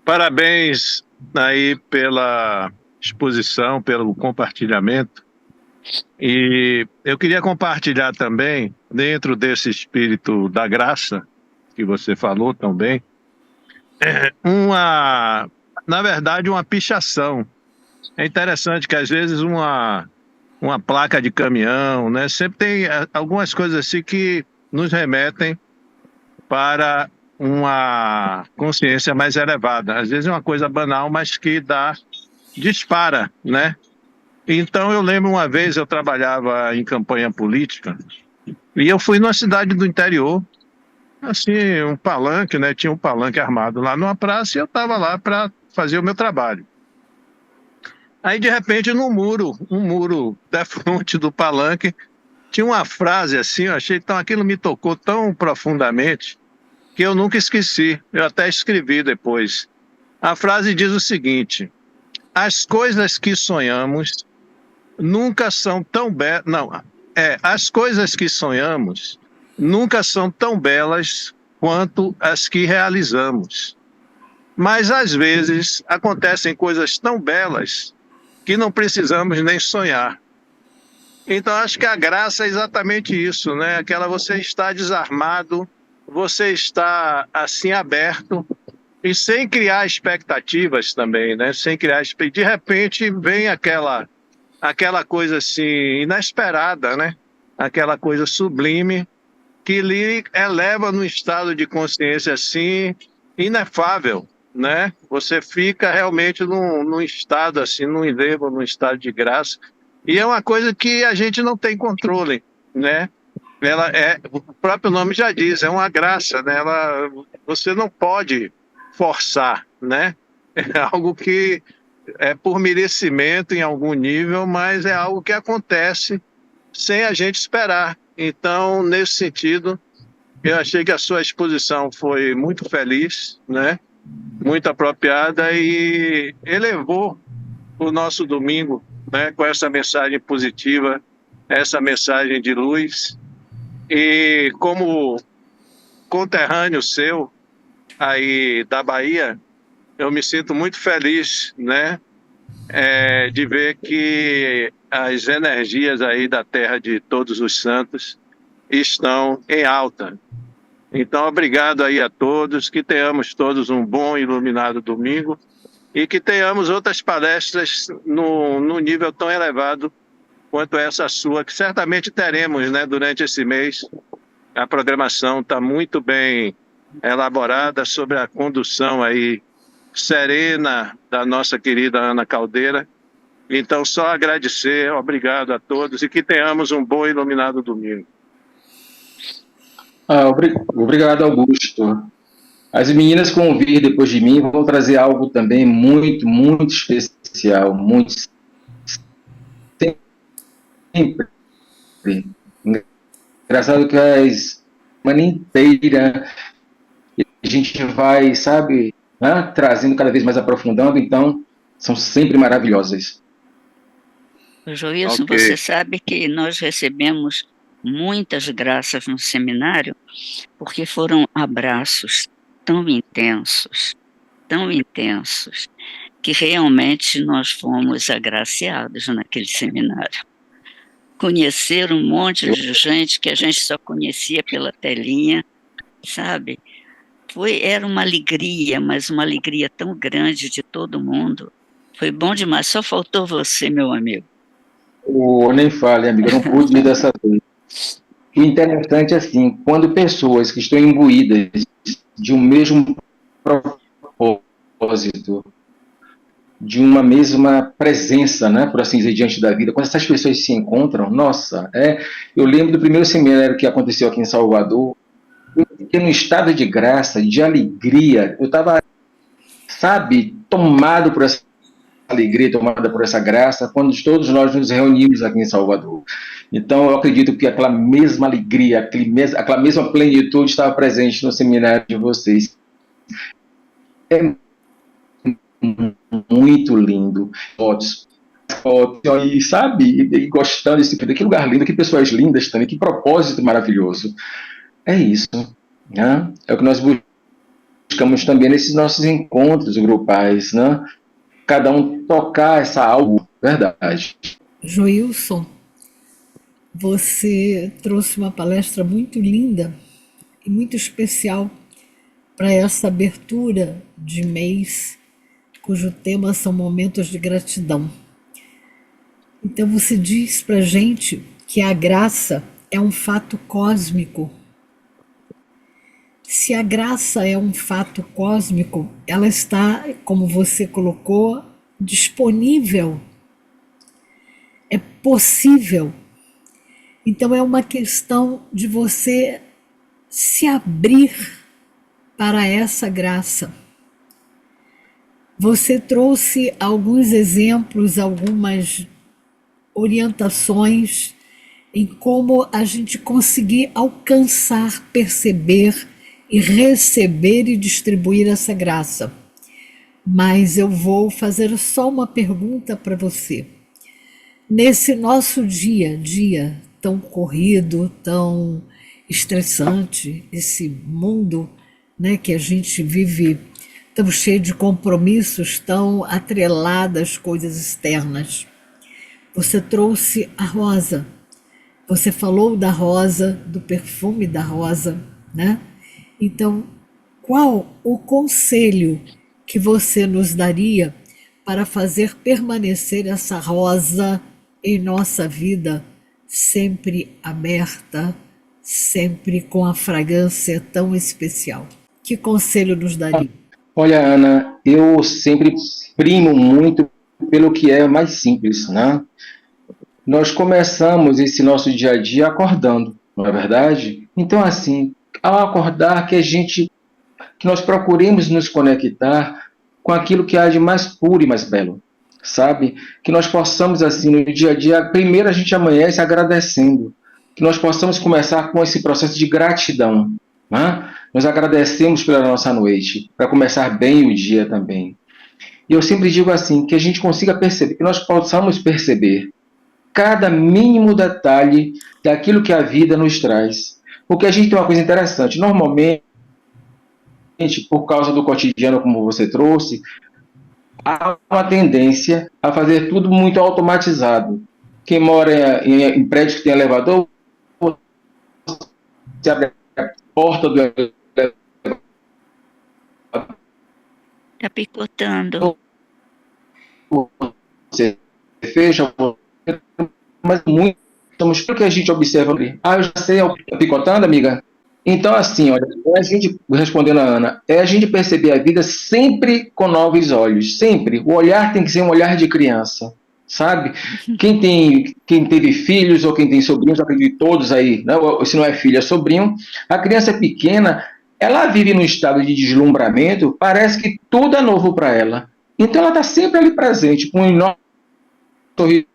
Speaker 4: Parabéns aí pela exposição, pelo compartilhamento. E eu queria compartilhar também, dentro desse espírito da graça, que você falou também, na verdade, uma pichação. É interessante que, às vezes, uma placa de caminhão, né? Sempre tem algumas coisas assim que nos remetem para uma consciência mais elevada. Às vezes é uma coisa banal, mas que dispara, né? Então eu lembro uma vez, eu trabalhava em campanha política, e eu fui numa cidade do interior, assim, um palanque, né? Tinha um palanque armado lá numa praça, e eu estava lá para fazer o meu trabalho. Aí, de repente, um muro da fronte do palanque, tinha uma frase assim, eu achei, então aquilo me tocou tão profundamente, que eu nunca esqueci, eu até escrevi depois. A frase diz o seguinte: as coisas que sonhamos nunca são tão belas... as coisas que sonhamos nunca são tão belas quanto as que realizamos. Mas, às vezes, acontecem coisas tão belas que não precisamos nem sonhar. Então, acho que a graça é exatamente isso, né? Aquela você está desarmado, você está assim aberto e sem criar expectativas também, né? Sem criar, de repente vem aquela coisa assim inesperada, né? Aquela coisa sublime que lhe eleva num estado de consciência assim inefável, né? Você fica realmente num estado assim, num enlevo, num estado de graça. E é uma coisa que a gente não tem controle, né? O próprio nome já diz, é uma graça, né? Você não pode forçar, né? É algo que é por merecimento em algum nível, mas é algo que acontece sem a gente esperar. Então, nesse sentido, eu achei que a sua exposição foi muito feliz, né? Muito apropriada e elevou o nosso domingo, né? Com essa mensagem positiva, essa mensagem de luz. E como conterrâneo seu aí da Bahia, eu me sinto muito feliz, né, de ver que as energias aí da Terra de Todos os Santos estão em alta. Então, obrigado aí a todos, que tenhamos todos um bom e iluminado domingo e que tenhamos outras palestras no nível tão elevado quanto essa sua, que certamente teremos, né, durante esse mês. A programação está muito bem elaborada sobre a condução aí serena da nossa querida Ana Caldeira. Então, só agradecer, obrigado a todos e que tenhamos um bom e iluminado domingo.
Speaker 2: Obrigado, Augusto. As meninas que vão vir depois de mim vão trazer algo também muito, muito especial, muito sempre. Engraçado que a semana inteira a gente vai, sabe, né, trazendo cada vez mais aprofundando, então são sempre maravilhosas.
Speaker 1: Joilson,
Speaker 4: Ok.
Speaker 1: você sabe que nós recebemos muitas graças no seminário, porque foram abraços tão intensos, que realmente nós fomos agraciados naquele seminário. Conhecer um monte de gente que a gente só conhecia pela telinha, sabe? Era uma alegria, mas uma alegria tão grande de todo mundo. Foi bom demais, só faltou você, meu amigo.
Speaker 2: Nem fale, amiga, eu não pude ir dessa vez. O interessante é assim, quando pessoas que estão imbuídas de um mesmo propósito, de uma mesma presença, né, por assim dizer, diante da vida, quando essas pessoas se encontram, nossa, eu lembro do primeiro seminário que aconteceu aqui em Salvador, eu fiquei num estado de graça, de alegria, eu estava, sabe, tomado por essa alegria, tomada por essa graça, quando todos nós nos reunimos aqui em Salvador. Então, eu acredito que aquela mesma alegria, aquela mesma plenitude estava presente no seminário de vocês. É muito lindo. Fotos aí, sabe? E gostando desse que lugar lindo, que pessoas lindas também, que propósito maravilhoso. É isso, né? É o que nós buscamos também nesses nossos encontros grupais, né? Cada um tocar essa algo, verdade.
Speaker 5: Joilson, você trouxe uma palestra muito linda e muito especial para essa abertura de mês, cujo tema são momentos de gratidão. Então você diz para a gente que a graça é um fato cósmico. Se a graça é um fato cósmico, ela está, como você colocou, disponível. É possível. Então é uma questão de você se abrir para essa graça. Você trouxe alguns exemplos, algumas orientações em como a gente conseguir alcançar, perceber e receber e distribuir essa graça. Mas eu vou fazer só uma pergunta para você. Nesse nosso dia a dia tão corrido, tão estressante, esse mundo, né, que a gente vive tão cheio de compromissos, tão atrelado às coisas externas. Você trouxe a rosa, você falou da rosa, do perfume da rosa, né? Então, qual o conselho que você nos daria para fazer permanecer essa rosa em nossa vida sempre aberta, sempre com a fragrância tão especial? Que conselho nos daria?
Speaker 2: Olha, Ana, eu sempre primo muito pelo que é mais simples, né? Nós começamos esse nosso dia a dia acordando, não é verdade? Então, assim, ao acordar, que nós procuremos nos conectar com aquilo que há de mais puro e mais belo, sabe? Que nós possamos, assim, no dia a dia, primeiro a gente amanhece agradecendo, que nós possamos começar com esse processo de gratidão, né? Nós agradecemos pela nossa noite, para começar bem o dia também. E eu sempre digo assim, que a gente consiga perceber, que nós possamos perceber cada mínimo detalhe daquilo que a vida nos traz. Porque a gente tem uma coisa interessante, normalmente, por causa do cotidiano, como você trouxe, há uma tendência a fazer tudo muito automatizado. Quem mora em prédio que tem elevador, você abre a porta do elevador,
Speaker 1: Está picotando.
Speaker 2: você fecha, mas muito, estamos tudo que a gente observa. Eu já sei, tá picotando, amiga? Então, assim, olha, a gente, respondendo a Ana, a gente perceber a vida sempre com novos olhos, sempre. O olhar tem que ser um olhar de criança, sabe? Quem teve filhos ou quem tem sobrinhos, acredito que todos aí, né? Se não é filho, é sobrinho. A criança pequena, ela vive num estado de deslumbramento, parece que tudo é novo para ela. Então ela está sempre ali presente, com um enorme sorriso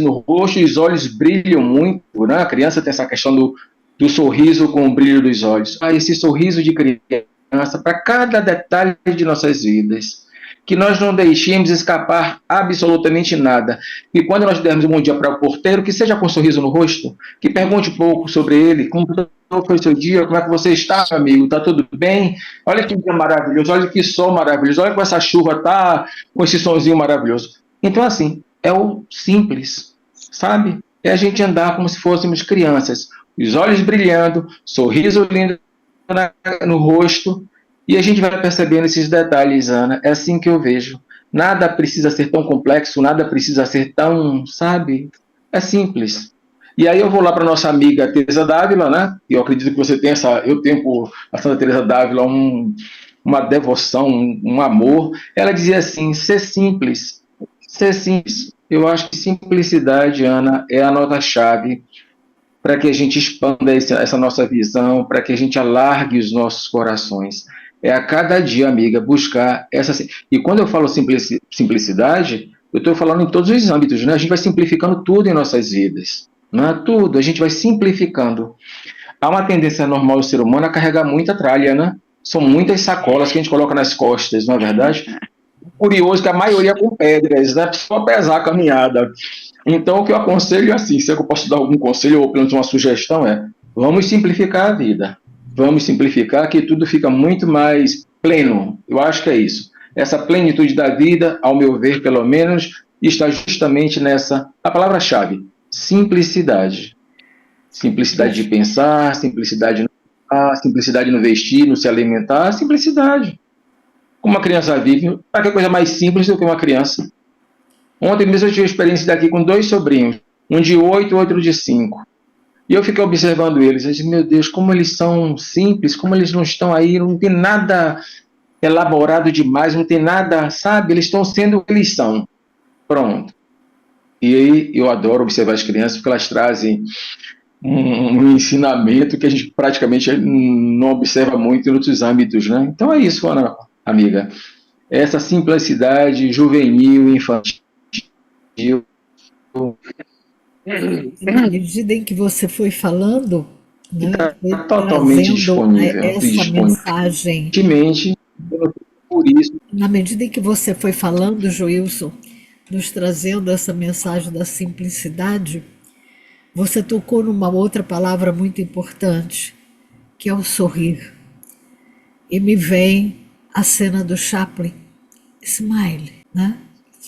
Speaker 2: no rosto, e os olhos brilham muito, né? A criança tem essa questão do sorriso com o brilho dos olhos. Esse sorriso de criança para cada detalhe de nossas vidas. Que nós não deixemos escapar absolutamente nada. E quando nós dermos um bom dia para o porteiro, que seja com um sorriso no rosto, que pergunte um pouco sobre ele, como foi o seu dia, como é que você está, meu amigo, está tudo bem? Olha que dia maravilhoso, olha que sol maravilhoso, olha como essa chuva está, com esse sonzinho maravilhoso. Então, assim, é o simples, sabe? É a gente andar como se fôssemos crianças, os olhos brilhando, sorriso lindo no rosto, e a gente vai percebendo esses detalhes, Ana. É assim que eu vejo. Nada precisa ser tão complexo, nada precisa ser tão, sabe? É simples. E aí eu vou lá para nossa amiga Teresa Dávila, né? Eu acredito que você tem eu tenho por a Santa Teresa Dávila uma devoção, um amor. Ela dizia assim: ser simples, ser simples. Eu acho que simplicidade, Ana, é a nota-chave para que a gente expanda essa nossa visão, para que a gente alargue os nossos corações. É a cada dia, amiga, buscar essa. E quando eu falo simplicidade, eu estou falando em todos os âmbitos, né? A gente vai simplificando tudo em nossas vidas. Não é tudo, a gente vai simplificando. Há uma tendência normal do ser humano a carregar muita tralha, né? São muitas sacolas que a gente coloca nas costas, não é verdade? Curioso que a maioria é com pedras, né? Só pesar a caminhada. Então, o que eu aconselho é assim, se eu posso dar algum conselho ou pelo menos uma sugestão é, vamos simplificar a vida. Vamos simplificar que tudo fica muito mais pleno. Eu acho que é isso. Essa plenitude da vida, ao meu ver, pelo menos, está justamente nessa, a palavra-chave, simplicidade. Simplicidade de pensar, simplicidade no falar, simplicidade no vestir, no se alimentar, simplicidade. Como uma criança vive, para que coisa mais simples do que uma criança? Ontem mesmo eu tive a experiência daqui com 2 sobrinhos, um de 8 e outro de 5. E eu fiquei observando eles, eu disse, meu Deus, como eles são simples, como eles não estão aí, não tem nada elaborado demais, não tem nada, sabe? Eles estão sendo o que eles são. Pronto. E aí eu adoro observar as crianças, porque elas trazem um ensinamento que a gente praticamente não observa muito em outros âmbitos, né? Então é isso, Ana, amiga. Essa simplicidade juvenil, infantil,
Speaker 5: Na medida em que você foi falando, né,
Speaker 2: está
Speaker 5: foi
Speaker 2: totalmente
Speaker 5: trazendo
Speaker 2: disponível.
Speaker 5: essa mensagem.
Speaker 2: Por isso.
Speaker 5: Na medida em que você foi falando, Joilson, nos trazendo essa mensagem da simplicidade, você tocou numa outra palavra muito importante, que é o sorrir. E me vem a cena do Chaplin, Smile, né?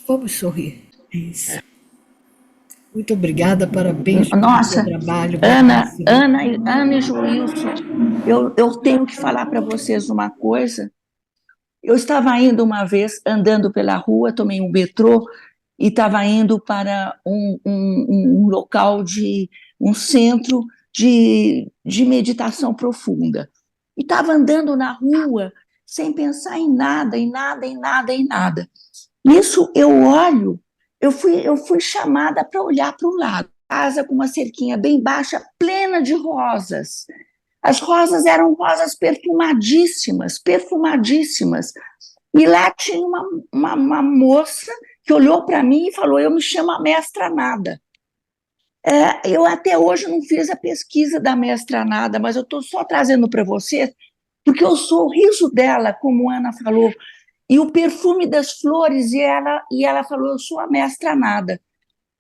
Speaker 5: Vamos sorrir. É isso. Muito obrigada, parabéns pelo
Speaker 3: Nossa,
Speaker 5: seu trabalho.
Speaker 3: Ana e Joilson, eu tenho que falar para vocês uma coisa. Eu estava indo uma vez, andando pela rua, tomei um metrô e estava indo para um local um centro de meditação profunda. E estava andando na rua sem pensar em nada, em nada, em nada, em nada. Nisso eu olho, eu fui chamada para olhar para o lado. Casa com uma cerquinha bem baixa, plena de rosas. As rosas eram rosas perfumadíssimas, perfumadíssimas. E lá tinha uma moça que olhou para mim e falou, eu me chamo a Mestra Nada. Eu até hoje não fiz a pesquisa da Mestra Nada, mas eu estou só trazendo para vocês, porque o sorriso dela, como a Ana falou, e o perfume das flores, e ela falou, eu sou a Mestra Nada.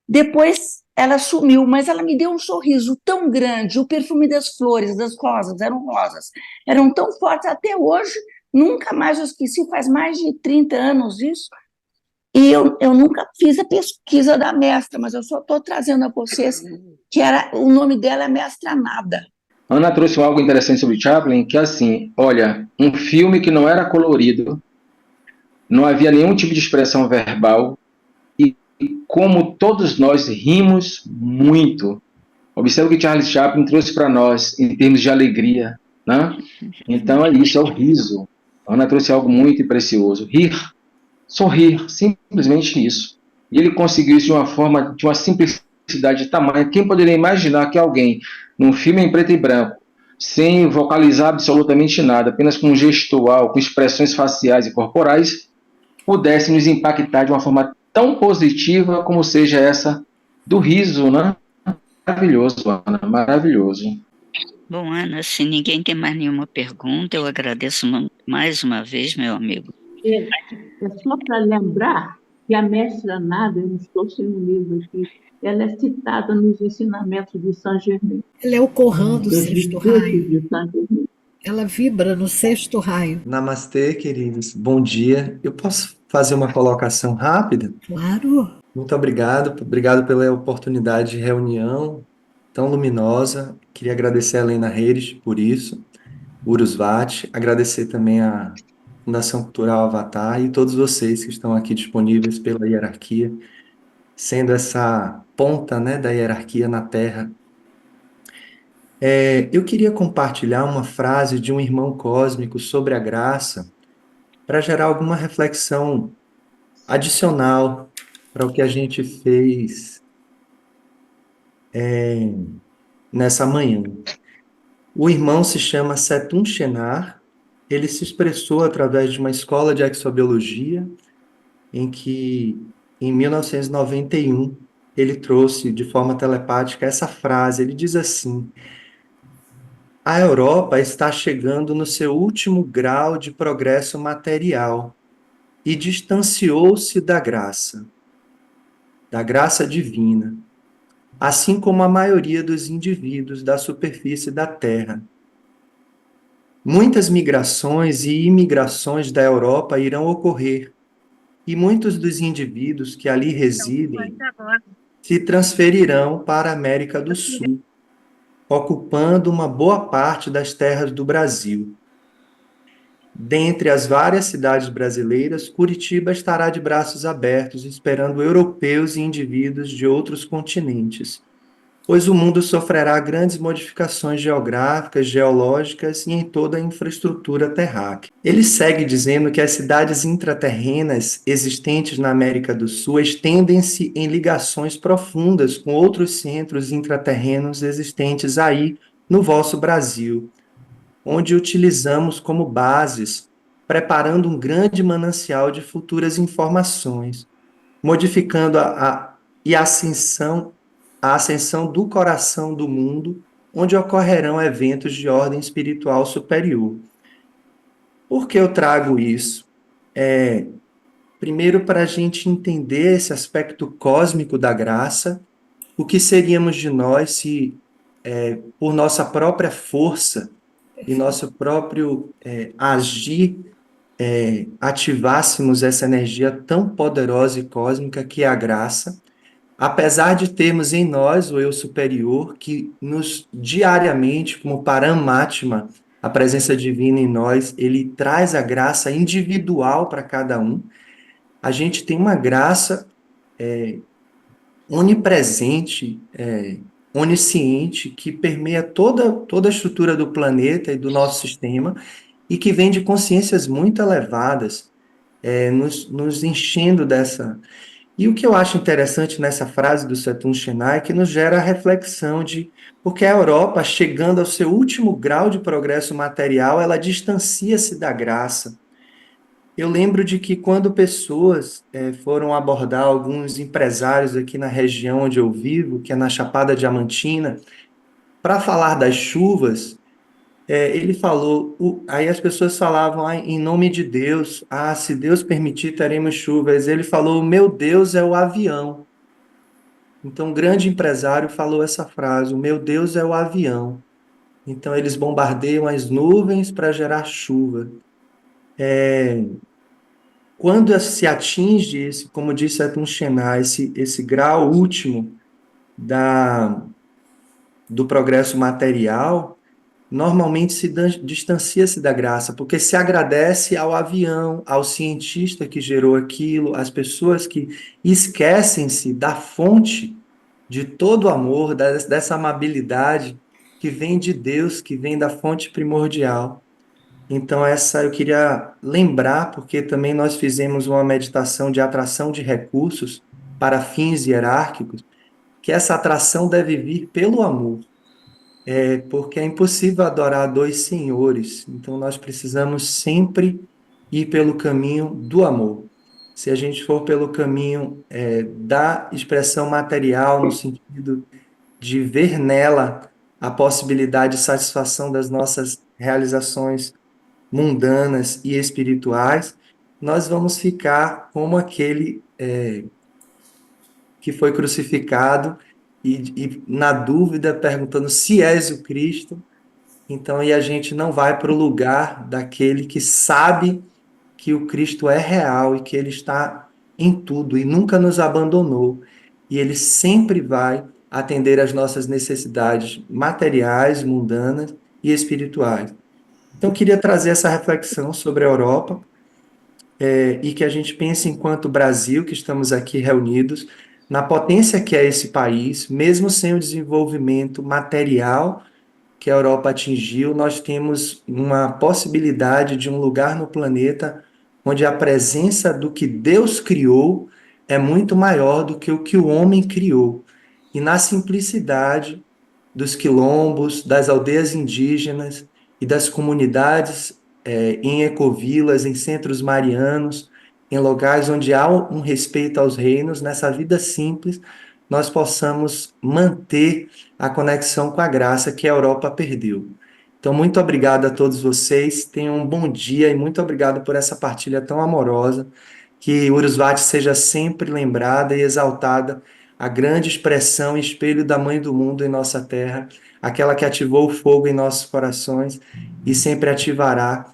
Speaker 3: Depois ela sumiu, mas ela me deu um sorriso tão grande, o perfume das flores, das rosas, eram tão fortes até hoje, nunca mais eu esqueci, faz mais de 30 anos isso, e eu nunca fiz a pesquisa da mestra, mas eu só estou trazendo a vocês que o nome dela é Mestra Nada.
Speaker 2: Ana trouxe algo interessante sobre Chaplin, que é assim, olha, um filme que não era colorido, não havia nenhum tipo de expressão verbal, e como todos nós rimos muito. Observe o que Charles Chaplin trouxe para nós em termos de alegria, né? Então é isso, é o riso. A Ana trouxe algo muito precioso. Rir, sorrir, simplesmente isso. E ele conseguiu isso de uma forma, de uma simplicidade tamanha. Quem poderia imaginar que alguém, num filme em preto e branco, sem vocalizar absolutamente nada, apenas com um gestual, com expressões faciais e corporais, pudesse nos impactar de uma forma tão positiva como seja essa do riso, né? Maravilhoso, Ana, maravilhoso.
Speaker 1: Bom, Ana, se ninguém tem mais nenhuma pergunta, eu agradeço mais uma vez, meu amigo.
Speaker 3: É só para lembrar que a mestra Nada, eu estou sem um livro aqui, ela é citada nos ensinamentos de Saint Germain.
Speaker 5: Ela é o Corã do
Speaker 3: Dos
Speaker 5: sexto
Speaker 3: discursos
Speaker 5: raio.
Speaker 3: de Saint Germain.
Speaker 5: Ela vibra no sexto raio.
Speaker 6: Namastê, queridos. Bom dia. Eu posso fazer uma colocação rápida?
Speaker 5: Claro.
Speaker 6: Muito obrigado. Obrigado pela oportunidade de reunião tão luminosa. Queria agradecer a Helena Reis por isso, Urusvat, agradecer também a Fundação Cultural Avatar e todos vocês que estão aqui disponíveis pela hierarquia, sendo essa ponta, né, da hierarquia na Terra. Eu queria compartilhar uma frase de um irmão cósmico sobre a graça para gerar alguma reflexão adicional para o que a gente fez nessa manhã. O irmão se chama Setun Shenar, ele se expressou através de uma escola de exobiologia, em que, em 1991, ele trouxe de forma telepática essa frase. Ele diz assim: a Europa está chegando no seu último grau de progresso material e distanciou-se da graça divina, assim como a maioria dos indivíduos da superfície da Terra. Muitas migrações e imigrações da Europa irão ocorrer, e muitos dos indivíduos que ali residem se transferirão para a América do Sul, ocupando uma boa parte das terras do Brasil. Dentre as várias cidades brasileiras, Curitiba estará de braços abertos, esperando europeus e indivíduos de outros continentes, pois o mundo sofrerá grandes modificações geográficas, geológicas e em toda a infraestrutura terráquea. Ele segue dizendo que as cidades intraterrenas existentes na América do Sul estendem-se em ligações profundas com outros centros intraterrenos existentes aí no vosso Brasil, onde utilizamos como bases, preparando um grande manancial de futuras informações, modificando a ascensão do coração do mundo, onde ocorrerão eventos de ordem espiritual superior. Por que eu trago isso? Primeiro, para a gente entender esse aspecto cósmico da graça, o que seríamos de nós se, por nossa própria força e nosso próprio agir, ativássemos essa energia tão poderosa e cósmica que é a graça, apesar de termos em nós o eu superior, que nos diariamente, como Paramatma, a presença divina em nós, ele traz a graça individual para cada um. A gente tem uma graça onipresente, onisciente, que permeia toda a estrutura do planeta e do nosso sistema, e que vem de consciências muito elevadas, nos enchendo dessa... E o que eu acho interessante nessa frase do Setun Chennai é que nos gera a reflexão de porque a Europa, chegando ao seu último grau de progresso material, ela distancia-se da graça. Eu lembro de que quando pessoas foram abordar alguns empresários aqui na região onde eu vivo, que é na Chapada Diamantina, para falar das chuvas, ele falou, aí as pessoas falavam, em nome de Deus, se Deus permitir, teremos chuvas. Ele falou, meu Deus é o avião. Então, um grande empresário falou essa frase, o meu Deus é o avião. Então, eles bombardeiam as nuvens para gerar chuva. Quando se atinge, como disse Atum Shenar, esse grau último do progresso material, normalmente se distancia-se da graça, porque se agradece ao avião, ao cientista que gerou aquilo, às pessoas que esquecem-se da fonte de todo o amor, dessa amabilidade que vem de Deus, que vem da fonte primordial. Então essa eu queria lembrar, porque também nós fizemos uma meditação de atração de recursos para fins hierárquicos, que essa atração deve vir pelo amor. Porque é impossível adorar dois senhores, então nós precisamos sempre ir pelo caminho do amor. Se a gente for pelo caminho da expressão material, no sentido de ver nela a possibilidade de satisfação das nossas realizações mundanas e espirituais, nós vamos ficar como aquele que foi crucificado e na dúvida perguntando se és o Cristo. Então, e a gente não vai para o lugar daquele que sabe que o Cristo é real e que ele está em tudo e nunca nos abandonou. E ele sempre vai atender às nossas necessidades materiais, mundanas e espirituais. Então, eu queria trazer essa reflexão sobre a Europa, e que a gente pense enquanto Brasil, que estamos aqui reunidos, na potência que é esse país, mesmo sem o desenvolvimento material que a Europa atingiu, nós temos uma possibilidade de um lugar no planeta onde a presença do que Deus criou é muito maior do que o que o homem criou. E na simplicidade dos quilombos, das aldeias indígenas e das comunidades em ecovilas, em centros marianos, em locais onde há um respeito aos reinos, nessa vida simples, nós possamos manter a conexão com a graça que a Europa perdeu. Então, muito obrigado a todos vocês, tenham um bom dia e muito obrigado por essa partilha tão amorosa, que Urusvati seja sempre lembrada e exaltada, a grande expressão e espelho da Mãe do Mundo em nossa terra, aquela que ativou o fogo em nossos corações e sempre ativará,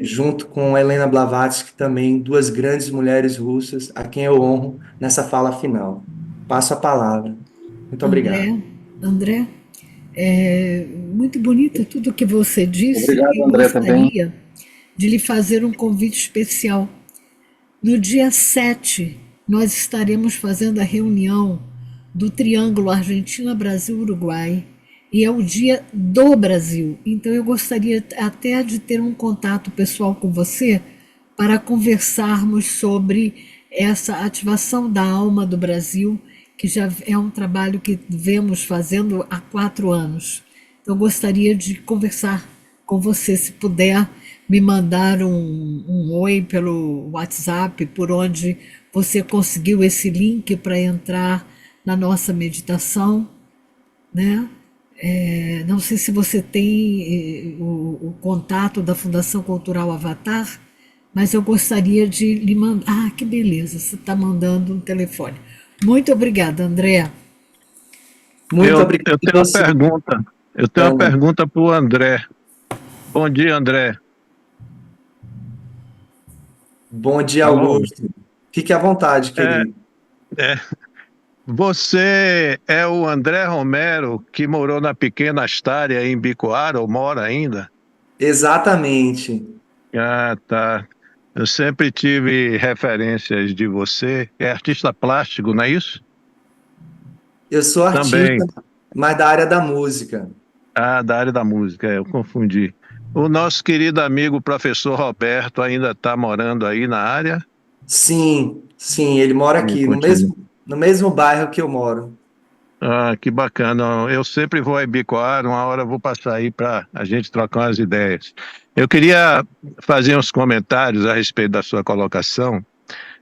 Speaker 6: junto com Helena Blavatsky, também duas grandes mulheres russas, a quem eu honro nessa fala final. Passo a palavra. Muito obrigado.
Speaker 5: André, muito bonito tudo que você disse.
Speaker 2: Obrigado,
Speaker 5: Eu
Speaker 2: André, também.
Speaker 5: gostaria de lhe fazer um convite especial. No dia 7, nós estaremos fazendo a reunião do Triângulo Argentina, Brasil, Uruguai, e é o dia do Brasil. Então eu gostaria até de ter um contato pessoal com você para conversarmos sobre essa ativação da alma do Brasil, que já é um trabalho que vemos fazendo há 4 anos. Então, eu gostaria de conversar com você, se puder me mandar um oi pelo WhatsApp, por onde você conseguiu esse link para entrar na nossa meditação, né? Não sei se você tem o contato da Fundação Cultural Avatar, mas eu gostaria de lhe mandar. Ah, que beleza, você está mandando um telefone. Muito obrigada, André.
Speaker 6: Muito obrigado.
Speaker 4: Eu tenho uma pergunta. Eu tenho uma pergunta para o André. Bom dia, André.
Speaker 6: Bom dia, Augusto. Fique à vontade, querido.
Speaker 4: Você é o André Romero, que morou na Pequena Astária, em Bicoara, ou mora ainda?
Speaker 6: Exatamente.
Speaker 4: Ah, tá. Eu sempre tive referências de você. É artista plástico, não é isso?
Speaker 6: Eu sou artista,
Speaker 4: Também.
Speaker 6: mas da área da música.
Speaker 4: Ah, da área da música, eu confundi. O nosso querido amigo professor Roberto ainda está morando aí na área?
Speaker 6: Sim, ele mora aqui, no mesmo bairro que eu moro.
Speaker 4: Ah, que bacana. Eu sempre vou a Ibicoara, uma hora eu vou passar aí para a gente trocar umas ideias. Eu queria fazer uns comentários a respeito da sua colocação,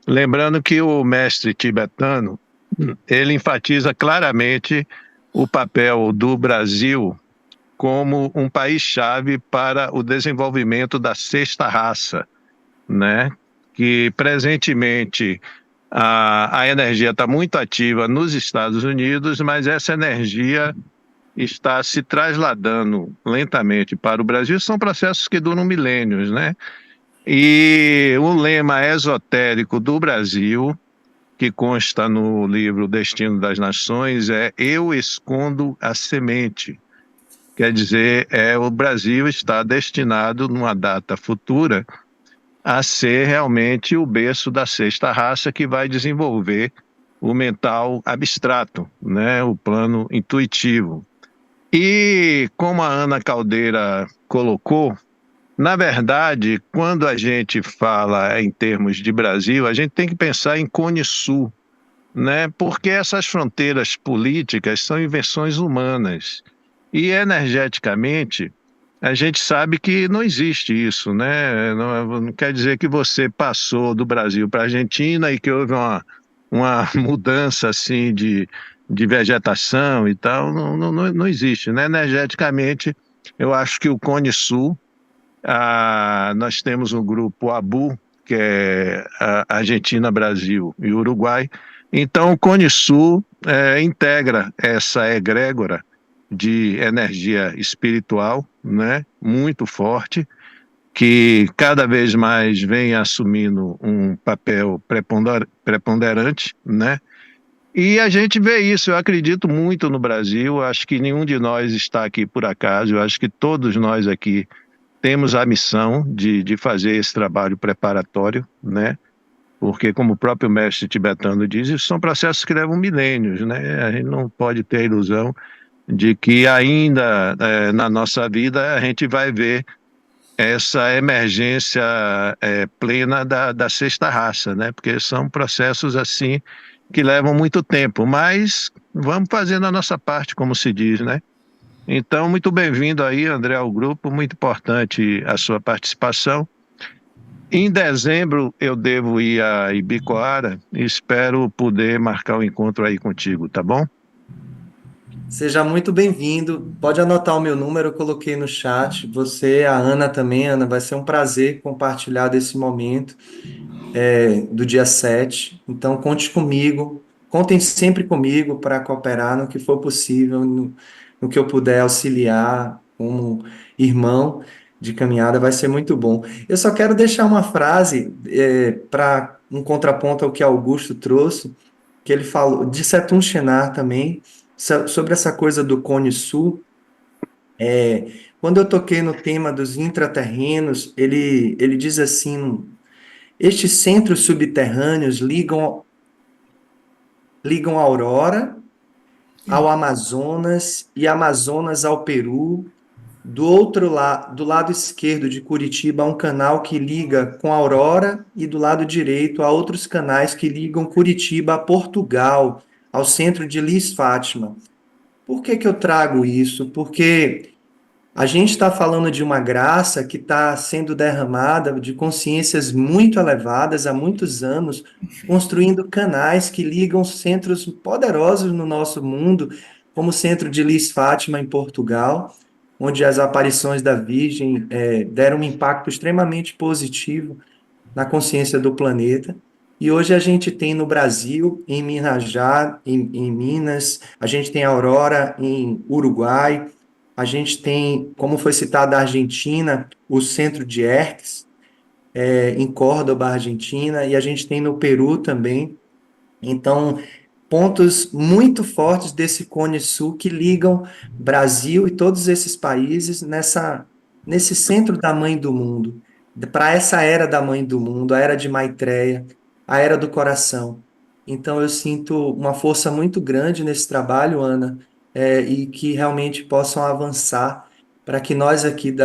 Speaker 4: lembrando que o mestre tibetano, ele enfatiza claramente o papel do Brasil como um país-chave para o desenvolvimento da sexta raça, né? Que presentemente a energia está muito ativa nos Estados Unidos, mas essa energia está se trasladando lentamente para o Brasil. São processos que duram milênios, né? E o lema esotérico do Brasil, que consta no livro Destino das Nações, é "Eu escondo a semente". Quer dizer, o Brasil está destinado, numa data futura, a ser realmente o berço da sexta raça que vai desenvolver o mental abstrato, né? O plano intuitivo. E como a Ana Caldeira colocou, na verdade, quando a gente fala em termos de Brasil, a gente tem que pensar em Cone Sul, né? Porque essas fronteiras políticas são invenções humanas. E energeticamente, a gente sabe que não existe isso, né? Não quer dizer que você passou do Brasil para a Argentina e que houve uma mudança assim de vegetação e tal. Não existe, né? Energeticamente, eu acho que o Cone Sul, nós temos um grupo ABU, que é a Argentina, Brasil e Uruguai. Então, o Cone Sul integra essa egrégora de energia espiritual, né, muito forte, que cada vez mais vem assumindo um papel preponderante, né? E a gente vê isso, eu acredito muito no Brasil, acho que nenhum de nós está aqui por acaso, eu acho que todos nós aqui temos a missão de fazer esse trabalho preparatório, né? Porque, como o próprio mestre tibetano diz, isso são processos que levam milênios, né? A gente não pode ter a ilusão de que ainda na nossa vida a gente vai ver essa emergência plena da sexta raça, né? Porque são processos assim que levam muito tempo, mas vamos fazendo a nossa parte, como se diz, né? Então, muito bem-vindo aí, André, ao grupo, muito importante a sua participação. Em dezembro eu devo ir a Ibicoara e espero poder marcar um encontro aí contigo, tá bom?
Speaker 6: Seja muito bem-vindo. Pode anotar o meu número, eu coloquei no chat. Você, a Ana também, Ana, vai ser um prazer compartilhar desse momento do dia 7. Então, conte comigo. Contem sempre comigo para cooperar no que for possível, no que eu puder auxiliar como irmão de caminhada, vai ser muito bom. Eu só quero deixar uma frase para um contraponto ao que Augusto trouxe, que ele falou, de Setun Chenar também, sobre essa coisa do Cone Sul. Quando eu toquei no tema dos intraterrenos, ele diz assim: estes centros subterrâneos ligam a Aurora ao Amazonas e Amazonas ao Peru. Do outro lado, do lado esquerdo de Curitiba, há um canal que liga com a Aurora e do lado direito há outros canais que ligam Curitiba a Portugal, ao centro de Lis Fátima. Por que que eu trago isso? Porque a gente está falando de uma graça que está sendo derramada de consciências muito elevadas há muitos anos, construindo canais que ligam centros poderosos no nosso mundo, como o centro de Lis Fátima, em Portugal, onde as aparições da Virgem deram um impacto extremamente positivo na consciência do planeta. E hoje a gente tem no Brasil, em Minajá, em Minas, a gente tem a Aurora em Uruguai, a gente tem, como foi citado, a Argentina, o centro de Erques, em Córdoba, Argentina, e a gente tem no Peru também. Então, pontos muito fortes desse Cone Sul que ligam Brasil e todos esses países nesse centro da Mãe do Mundo, para essa era da Mãe do Mundo, a era de Maitreya, a era do coração. Então, eu sinto uma força muito grande nesse trabalho, Ana, e que realmente possam avançar para que nós aqui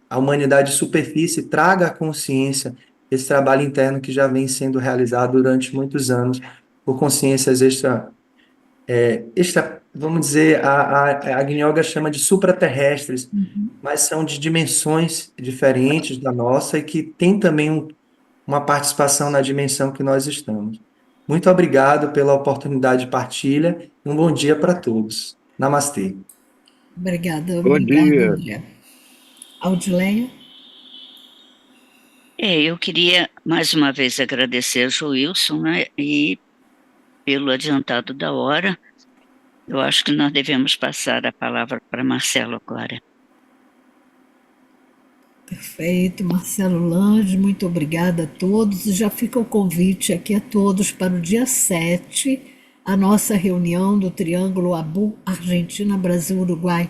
Speaker 6: a humanidade de superfície traga a consciência esse trabalho interno que já vem sendo realizado durante muitos anos por consciências vamos dizer, a Gnyoga chama de supraterrestres, mas são de dimensões diferentes da nossa e que tem também uma participação na dimensão que nós estamos. Muito obrigado pela oportunidade de partilha e um bom dia para todos. Namastê.
Speaker 5: Obrigada,
Speaker 4: Bom dia.
Speaker 5: André. Audileia?
Speaker 1: Eu queria mais uma vez agradecer a Joilson, né, e pelo adiantado da hora, eu acho que nós devemos passar a palavra para Marcelo agora.
Speaker 5: Perfeito, Marcelo Lange, muito obrigada a todos. E já fica o convite aqui a todos para o dia 7, a nossa reunião do Triângulo ABU, Argentina, Brasil, Uruguai.